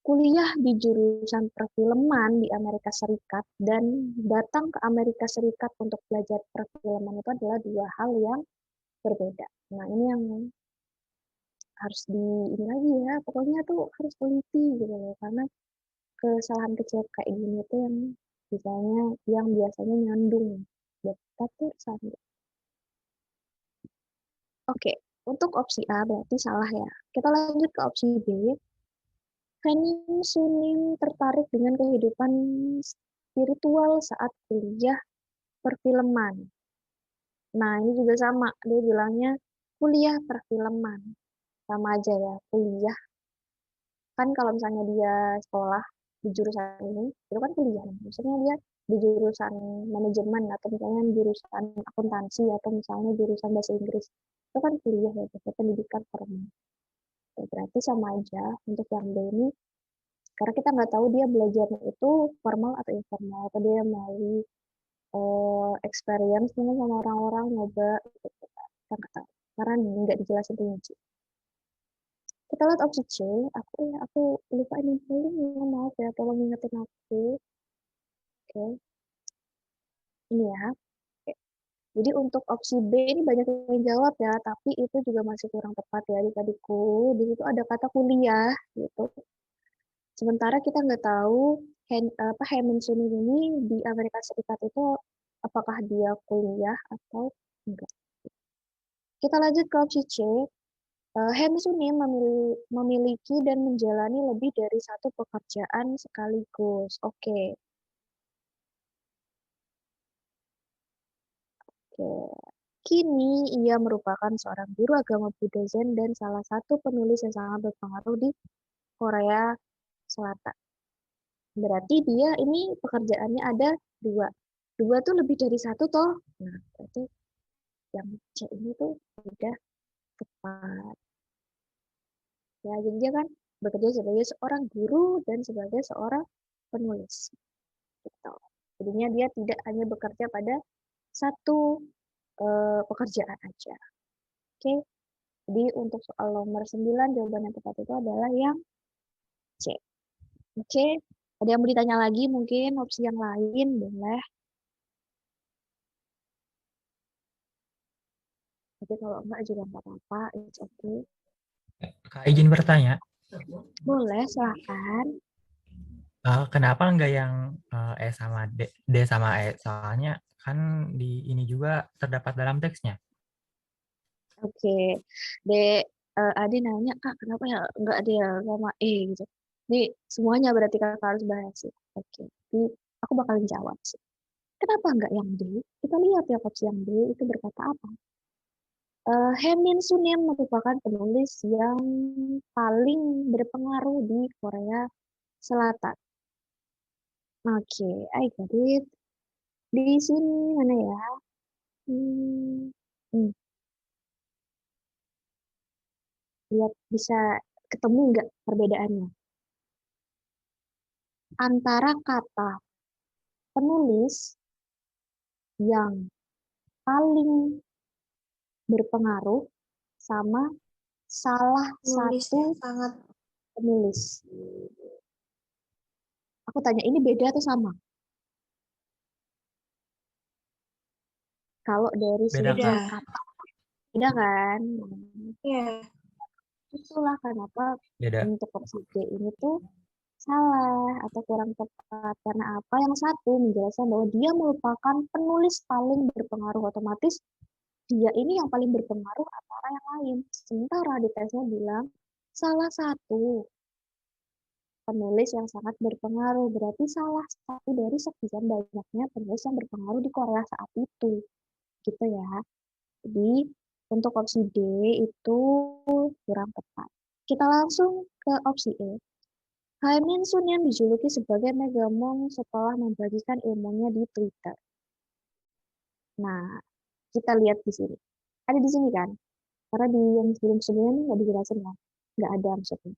kuliah di jurusan perfilman di Amerika Serikat dan datang ke Amerika Serikat untuk belajar perfilman itu adalah dua hal yang berbeda. Nah, ini yang harus di ini lagi ya, pokoknya tuh harus teliti gitu loh, karena kesalahan kecil kayak gini tuh yang misalnya yang biasanya nyandung buat kita tuh sama. Oke, untuk opsi A berarti salah ya. Kita lanjut ke opsi B. Hening Sunim tertarik dengan kehidupan spiritual saat kuliah perfilman. Nah, ini juga sama. Dia bilangnya kuliah perfilman. Sama aja ya, kuliah. Kan kalau misalnya dia sekolah di jurusan ini, itu kan kuliah. Maksudnya dia di jurusan manajemen atau misalnya jurusan akuntansi atau misalnya jurusan bahasa Inggris. Itu kan kuliah ya, pendidikan formal. Ya, berarti sama aja untuk yang B ini Karena kita nggak tahu dia belajarnya itu formal atau informal, atau dia melalui experience mungkin sama orang-orang nyoba gitu. Kita nggak tahu. Karena nggak dijelasin rinci. Kita lihat opsi C. Aku lupa ini dulu, maaf ya, tolong ingetin aku. Oke. Ini ya. Oke. Jadi untuk opsi B ini banyak yang jawab ya, tapi itu juga masih kurang tepat ya di tadiku. Di situ ada kata kuliah gitu. Sementara kita nggak tahu Haemin Sunim ini di Amerika Serikat itu apakah dia kuliah atau enggak. Kita lanjut ke opsi C. Haemin Sunim memiliki dan menjalani lebih dari satu pekerjaan sekaligus. Oke. Kini ia merupakan seorang guru agama Buddha Zen dan salah satu penulis yang sangat berpengaruh di Korea Selatan. Berarti dia ini pekerjaannya ada dua. Dua tuh lebih dari satu toh. Nah, berarti yang C ini tuh udah tepat. Ya, jadi dia kan bekerja sebagai seorang guru dan sebagai seorang penulis. Gitu. Jadinya dia tidak hanya bekerja pada satu pekerjaan aja. Oke. Jadi untuk soal nomor 9 jawaban yang tepat itu adalah yang C. Oke. Ada yang mau ditanya lagi mungkin opsi yang lain boleh. Tapi kalau enggak juga enggak apa-apa, it's okay. Kak, izin bertanya, Boleh, silakan. kenapa nggak yang E sama D, D sama E? Soalnya kan di ini juga terdapat dalam teksnya. Oke. Ade nanya, Kak, kenapa ya enggak ada yang sama E gitu. Ini semuanya berarti Kakak harus bahas sih. Oke. Jadi aku bakalan jawab sih. Kenapa enggak yang D? Kita lihat ya opsi yang D itu berkata apa. Haemin Sunim merupakan penulis yang paling berpengaruh di Korea Selatan. Oke, I got it. Di sini mana ya? Lihat bisa ketemu nggak perbedaannya antara kata penulis yang paling berpengaruh sama salah satu sangat penulis. Aku tanya, ini beda atau sama? Kalau dari Beda, segi Kak. kata, beda kan? Iya. Itulah kenapa Beda. untuk opsi D ini tuh salah atau kurang tepat. Karena apa? Yang satu menjelaskan bahwa dia merupakan penulis paling berpengaruh, otomatis dia ini yang paling berpengaruh antara yang lain. Sementara di tesnya bilang salah satu penulis yang sangat berpengaruh, berarti salah satu dari sekian banyaknya penulis yang berpengaruh di Korea saat itu. Gitu ya. Jadi untuk opsi D itu kurang tepat. Kita langsung ke opsi E. Haemin Sun yang dijuluki sebagai Megamong setelah membagikan ilmunya di Twitter. Nah, kita lihat di sini. Ada di sini kan? Karena di yang sebelum-sebelumnya nggak dijelasin kan? Nggak ada maksudnya.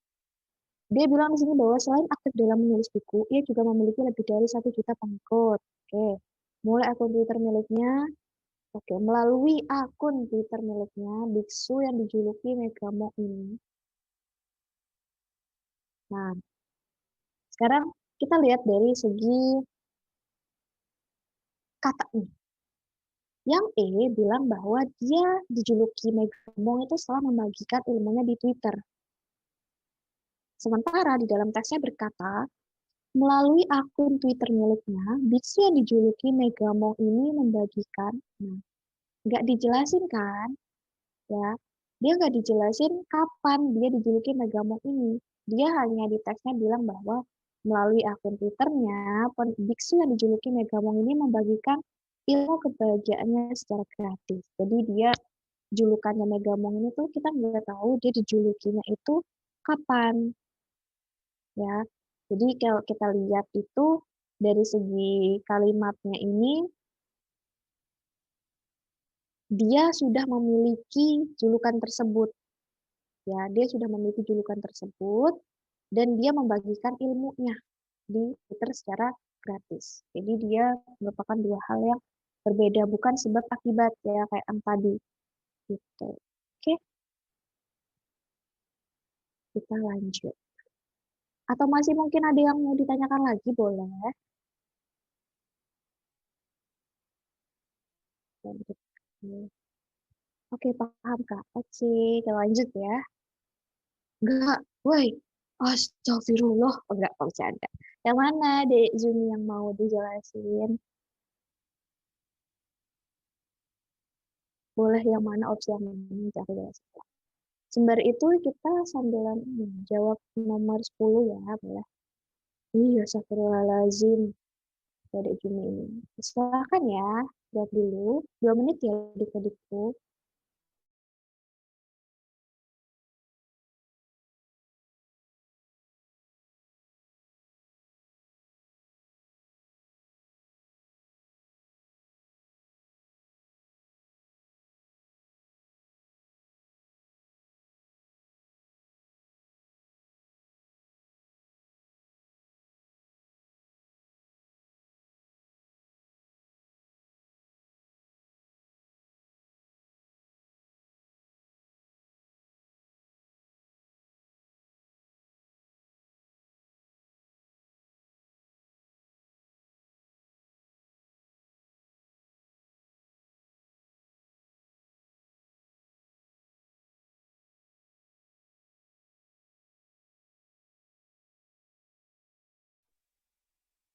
Dia bilang di sini bahwa selain aktif dalam menulis buku, ia juga memiliki lebih dari 1 juta pengikut. Oke, mulai akun Twitter miliknya. Oke, melalui akun Twitter miliknya, biksu yang dijuluki Megamo ini. Nah, sekarang kita lihat dari segi katanya. Yang E bilang bahwa dia dijuluki Megamong itu setelah membagikan ilmunya di Twitter. Sementara di dalam teksnya berkata, melalui akun Twitter miliknya, biksu yang dijuluki Megamong ini membagikan, nah, nggak dijelasin kan, ya, dia nggak dijelasin kapan dia dijuluki Megamong ini. Dia hanya di teksnya bilang bahwa melalui akun Twitternya, biksu yang dijuluki Megamong ini membagikan ilmu kebahagiaannya secara gratis. Jadi dia julukannya Megamong ini tuh kita nggak tahu dia dijulukinya itu kapan, ya. Jadi kalau kita lihat itu dari segi kalimatnya ini, dia sudah memiliki julukan tersebut, ya. Dia sudah memiliki julukan tersebut, dan dia membagikan ilmunya di Twitter secara gratis. Jadi dia merupakan dua hal yang berbeda, bukan sebab akibat ya kayak yang tadi gitu. Oke, kita lanjut. Atau masih mungkin ada yang mau ditanyakan lagi, boleh. Lanjut. Oke, paham Kak. Oke, kita lanjut ya. Enggak, woi. Astagfirullah. Oh, enggak, kok bercanda. Yang mana, Dek Zumi, yang mau dijelasin? Boleh yang mana, opsi yang mana, aku jelasin. Sembari itu kita sambilan jawab nomor 10 ya, boleh. Iya, astagfirullahaladzim. Dek Zumi ini. Silakan ya, jawab dulu. 2 menit ya, adik-adikku.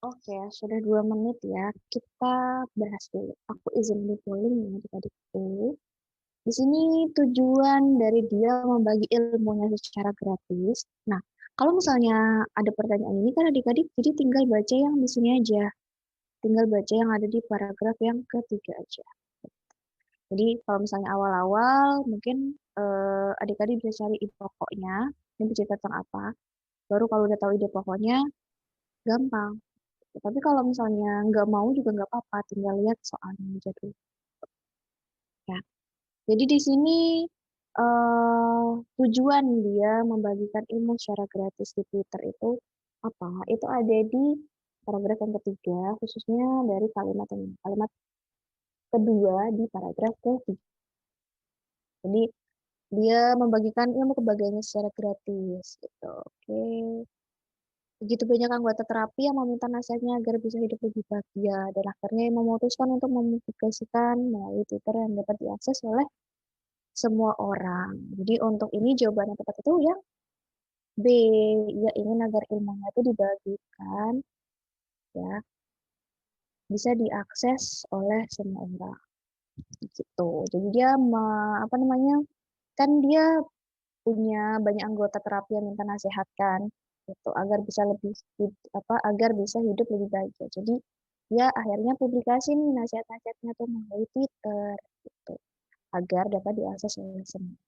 Oke, sudah 2 menit ya. Kita bahas dulu. Aku izin di polling ya adik-adikku. Di sini tujuan dari dia membagi ilmunya secara gratis. Nah, kalau misalnya ada pertanyaan ini kan adik-adik jadi tinggal baca yang di sini aja. Tinggal baca yang ada di paragraf yang ketiga aja. Jadi kalau misalnya awal-awal mungkin adik-adik bisa cari ide pokoknya, ini bercerita tentang apa. Baru kalau udah tahu ide pokoknya, gampang. Tapi kalau misalnya nggak mau juga nggak apa-apa, tinggal lihat soalnya aja dulu. Ya. Jadi di sini tujuan dia membagikan ilmu secara gratis di Twitter itu apa? Itu ada di paragraf yang ketiga, khususnya dari kalimat ini. Kalimat kedua di paragraf ketiga. Jadi dia membagikan ilmu kebahagiaannya secara gratis gitu. Oke. Begitu banyak anggota terapi yang meminta nasihatnya agar bisa hidup lebih bahagia dan akhirnya memutuskan untuk mempublikasikan melalui Twitter yang dapat diakses oleh semua orang. Jadi untuk ini jawaban yang tepat itu yang B. Ia ingin agar ilmunya itu dibagikan ya bisa diakses oleh semua orang gitu. Jadi dia apa namanya? Kan dia punya banyak anggota terapi yang minta nasihat kan gitu agar bisa lebih agar bisa hidup lebih baik ya. Jadi dia akhirnya publikasi nih nasihat-nasihatnya tuh melalui Twitter gitu agar dapat diakses oleh semua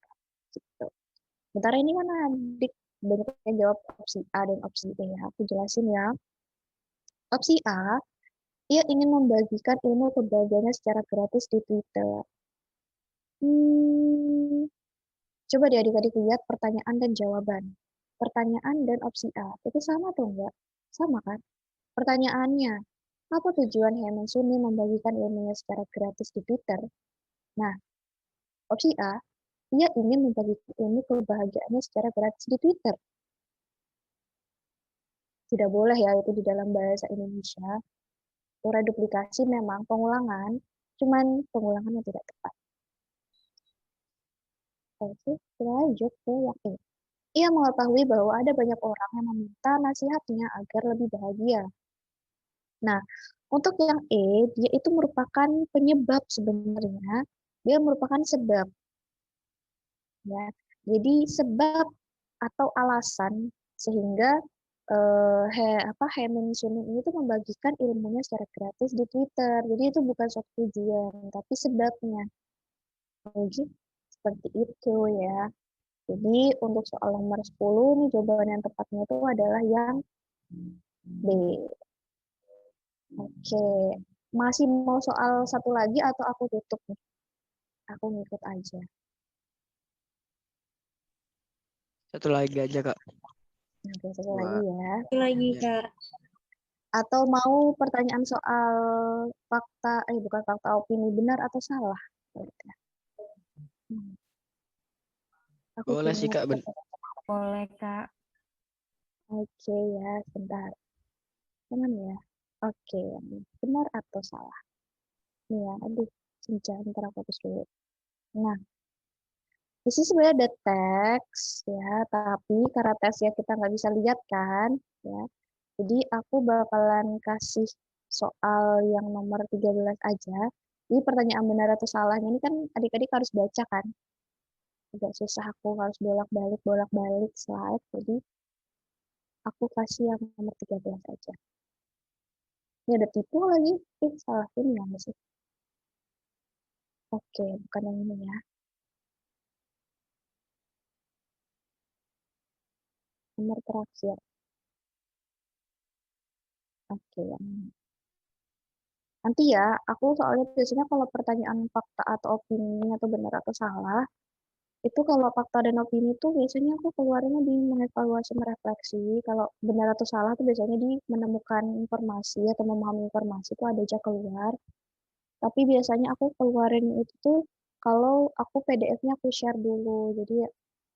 gitu. Sementara ini kan adik banyak yang jawab opsi A dan opsi B ya. Aku jelasin ya. Opsi A, ia ingin membagikan ilmu kebahagiaannya secara gratis di Twitter. Coba deh adik-adik lihat pertanyaan dan jawaban. Pertanyaan dan opsi A, itu sama atau enggak? Sama kan? Pertanyaannya, apa tujuan Hemen Suni membagikan ilmunya secara gratis di Twitter? Nah, opsi A, ia ingin membagikan ilmu kebahagiaannya secara gratis di Twitter. Tidak boleh ya itu di dalam bahasa Indonesia. Ura duplikasi memang pengulangan, cuman pengulangan yang tidak tepat. Oke, kita lanjut ke yang E. Ia mengetahui bahwa ada banyak orang yang meminta nasihatnya agar lebih bahagia. Nah, untuk yang E, dia itu merupakan penyebab sebenarnya. Dia merupakan sebab. Ya. Jadi sebab atau alasan sehingga Hemin Sunim ini tuh membagikan ilmunya secara gratis di Twitter. Jadi itu bukan suatu tujuan, tapi sebabnya. Jadi seperti itu ya. Jadi untuk soal nomor 10 nih jawaban yang tepatnya itu adalah yang B. Oke. Masih mau soal satu lagi atau aku tutup nih? Aku ngikut aja. Satu lagi aja, Kak. Oke, satu Dua. lagi ya. Satu lagi, Ya. Kak. Atau mau pertanyaan soal fakta, bukan fakta, opini benar atau salah? Hmm, Aku Boleh sih kayaknya Kak, Boleh, Kak. Oke ya, sebentar. Cuman ya. Oke, benar atau salah? Nih ya, aduh, senja, ntar aku hapus dulu. Nah, di sini sebenarnya ada teks ya, tapi karena teksnya kita nggak bisa lihat kan, ya. Jadi aku bakalan kasih soal yang nomor 13 aja. Jadi pertanyaan benar atau salahnya ini kan adik-adik harus baca kan. Agak susah, aku harus bolak-balik slide. Jadi aku kasih yang nomor 13 aja. Ini ada tipu lagi. Salah ini nggak sih? Oke, bukan yang ini ya. Nomor terakhir. Oke, yang ini. Nanti ya, aku soalnya biasanya kalau pertanyaan fakta atau opini atau benar atau salah, itu kalau fakta dan opini itu biasanya aku keluarnya di mengevaluasi, merefleksi. Kalau benar atau salah itu biasanya di menemukan informasi atau memahami informasi itu ada aja keluar. Tapi biasanya aku keluarin itu tuh kalau aku PDF-nya aku share dulu. Jadi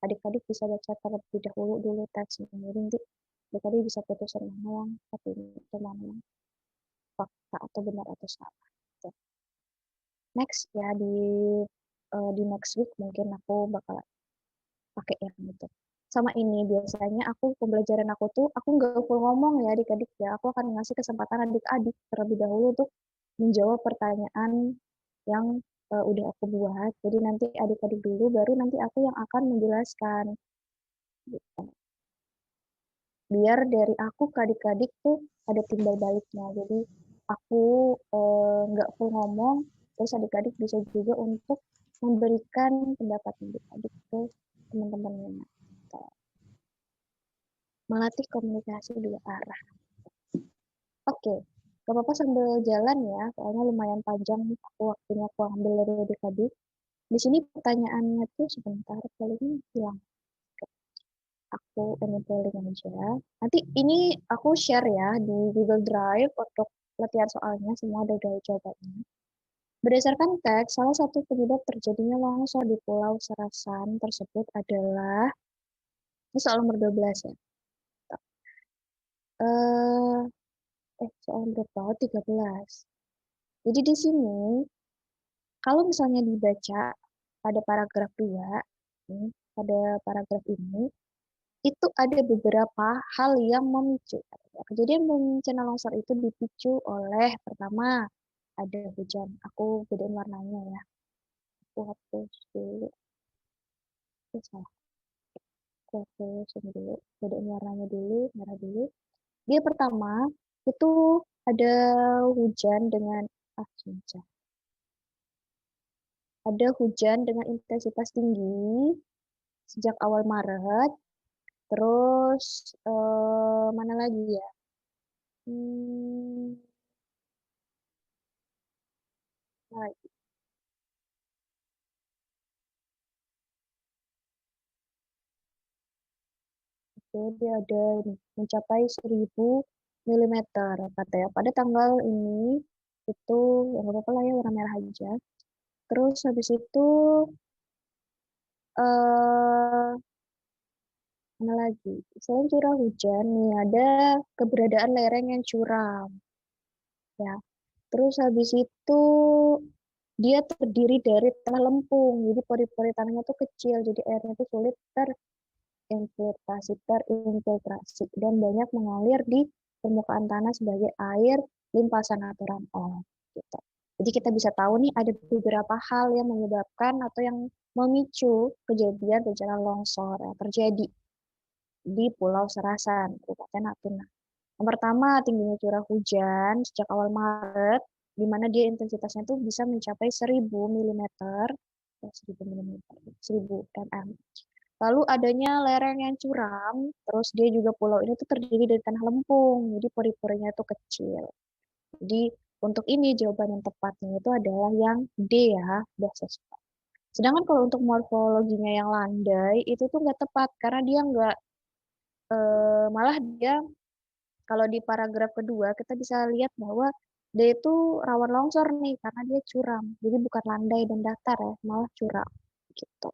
adik-adik bisa baca terlebih dahulu dulu teksnya. Jadi nanti adik-adik bisa putusin mana yang opini itu mana yang fakta atau benar atau salah. Oke. Next ya di next week mungkin aku bakal pakai yang itu. Sama ini biasanya aku pembelajaran aku tuh aku nggak full ngomong ya adik-adik ya. Aku akan ngasih kesempatan adik-adik terlebih dahulu untuk menjawab pertanyaan yang udah aku buat. Jadi nanti adik-adik dulu baru nanti aku yang akan menjelaskan. Gitu. Biar dari aku ke adik-adik tuh ada timbal baliknya. Jadi aku nggak full ngomong, terus adik-adik bisa juga untuk memberikan pendapat adik-adik ke teman-temannya. Gitu. Melatih komunikasi dua arah. Oke, gak apa-apa sambil jalan ya, soalnya lumayan panjang waktunya aku ambil dari adik-adik. Di sini pertanyaannya tuh sebentar, palingnya hilang. Oke, aku polling aja. Nanti ini aku share ya di Google Drive untuk latihan soalnya, semua ada jawabannya. Berdasarkan teks, salah satu penyebab terjadinya longsor di Pulau Serasan tersebut adalah, ini soal nomor 12 ya. Soal berapa? 13. Jadi di sini, kalau misalnya dibaca pada paragraf 2, pada paragraf ini, itu ada beberapa hal yang memicu. Kejadian bencana longsor itu dipicu oleh, pertama, ada hujan. Aku bedain warnanya ya. Aku hapus dulu. Salah. Aku hapus dulu. Bedain warnanya dulu, merah dulu. Dia pertama, itu ada hujan dengan, hujan. Ada hujan dengan intensitas tinggi sejak awal Maret. Terus mana lagi ya? Mana lagi? Oke, dia ada mencapai 1000 mm katanya. Pada tanggal ini itu yang apa lah ya, warna merah aja. Terus habis itu eh mana lagi? Selain curah hujan nih ada keberadaan lereng yang curam. Ya. Terus habis itu dia terdiri dari tanah lempung. Jadi pori-pori tanahnya tuh kecil, jadi airnya tuh sulit terinfiltrasi dan banyak mengalir di permukaan tanah sebagai air limpasan atau runoff gitu. Jadi kita bisa tahu nih ada beberapa hal yang menyebabkan atau yang memicu kejadian bencana longsor yang terjadi di Pulau Serasan, Kabupaten Natuna. Yang pertama, tingginya curah hujan sejak awal Maret, di mana dia intensitasnya tuh bisa mencapai 1000 mm, 1000 mm. Lalu adanya lereng yang curam, terus dia juga pulau ini tuh terdiri dari tanah lempung, jadi pori-porinya tuh kecil. Jadi untuk ini jawaban yang tepatnya itu adalah yang D ya, udah sesuai. Sedangkan kalau untuk morfologinya yang landai, itu tuh nggak tepat, karena dia malah dia kalau di paragraf kedua kita bisa lihat bahwa dia itu rawan longsor nih karena dia curam. Jadi bukan landai dan datar ya, malah curam gitu.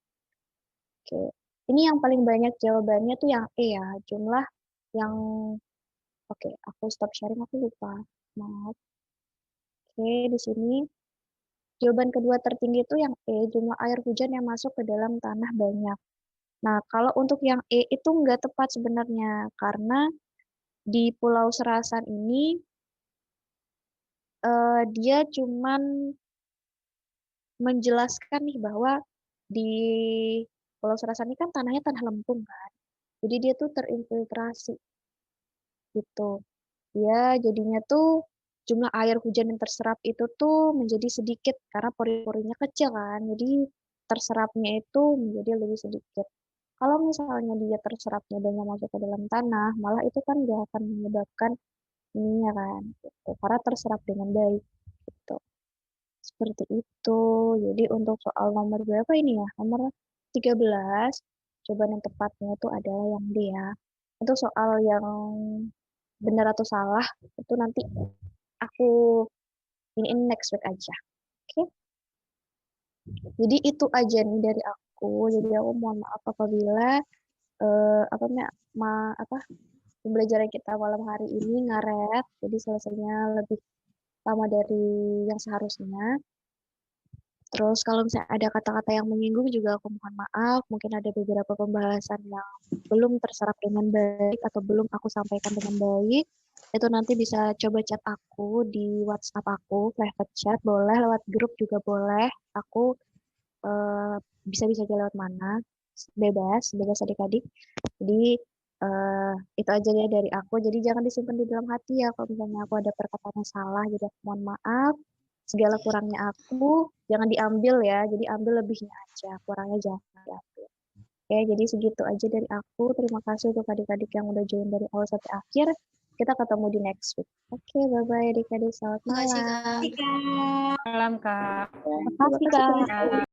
Oke. Ini yang paling banyak jawabannya tuh yang E ya, jumlah yang oke, aku stop sharing, aku lupa. Maaf. Oke, di sini jawaban kedua tertinggi itu yang E, jumlah air hujan yang masuk ke dalam tanah banyak. Nah, kalau untuk yang E itu nggak tepat sebenarnya, karena di Pulau Serasan ini dia cuman menjelaskan nih bahwa di Pulau Serasan ini kan tanahnya tanah lempung kan. Jadi dia tuh terinfiltrasi gitu. Ya, jadinya tuh jumlah air hujan yang terserap itu tuh menjadi sedikit karena pori-porinya kecil kan. Jadi terserapnya itu menjadi lebih sedikit. Kalau misalnya dia terserapnya banyak masuk ke dalam tanah, malah itu kan gak akan menyebabkan ininya kan, gitu. Karena terserap dengan baik, gitu. Seperti itu. Jadi untuk soal nomor berapa ini ya? Nomor 13, jawaban yang tepatnya itu adalah yang D ya. Untuk soal yang benar atau salah, itu nanti aku iniin next week aja. Oke? Jadi itu aja nih dari aku. Jadi aku mohon maaf apabila apa pembelajaran kita malam hari ini ngaret, jadi selesainya lebih lama dari yang seharusnya. Terus kalau misalnya ada kata-kata yang menyinggung juga aku mohon maaf, mungkin ada beberapa pembahasan yang belum terserap dengan baik atau belum aku sampaikan dengan baik, itu nanti bisa coba chat aku di WhatsApp aku, private chat, boleh lewat grup juga boleh, aku bisa aja lewat mana, bebas adik-adik. Jadi itu aja ya dari aku, jadi jangan disimpan di dalam hati ya kalau misalnya aku ada perkataan yang salah, jadi aku mohon maaf. Segala kurangnya aku jangan diambil ya, jadi ambil lebihnya aja, kurangnya jangan diambil. Oke, jadi segitu aja dari aku. Terima kasih untuk adik-adik yang udah join dari awal sampai akhir. Kita ketemu di next week. Oke, bye-bye adik-adik. Selamat Makasih, malam. Kak. Malam, Kak. Terima kasih, Kak.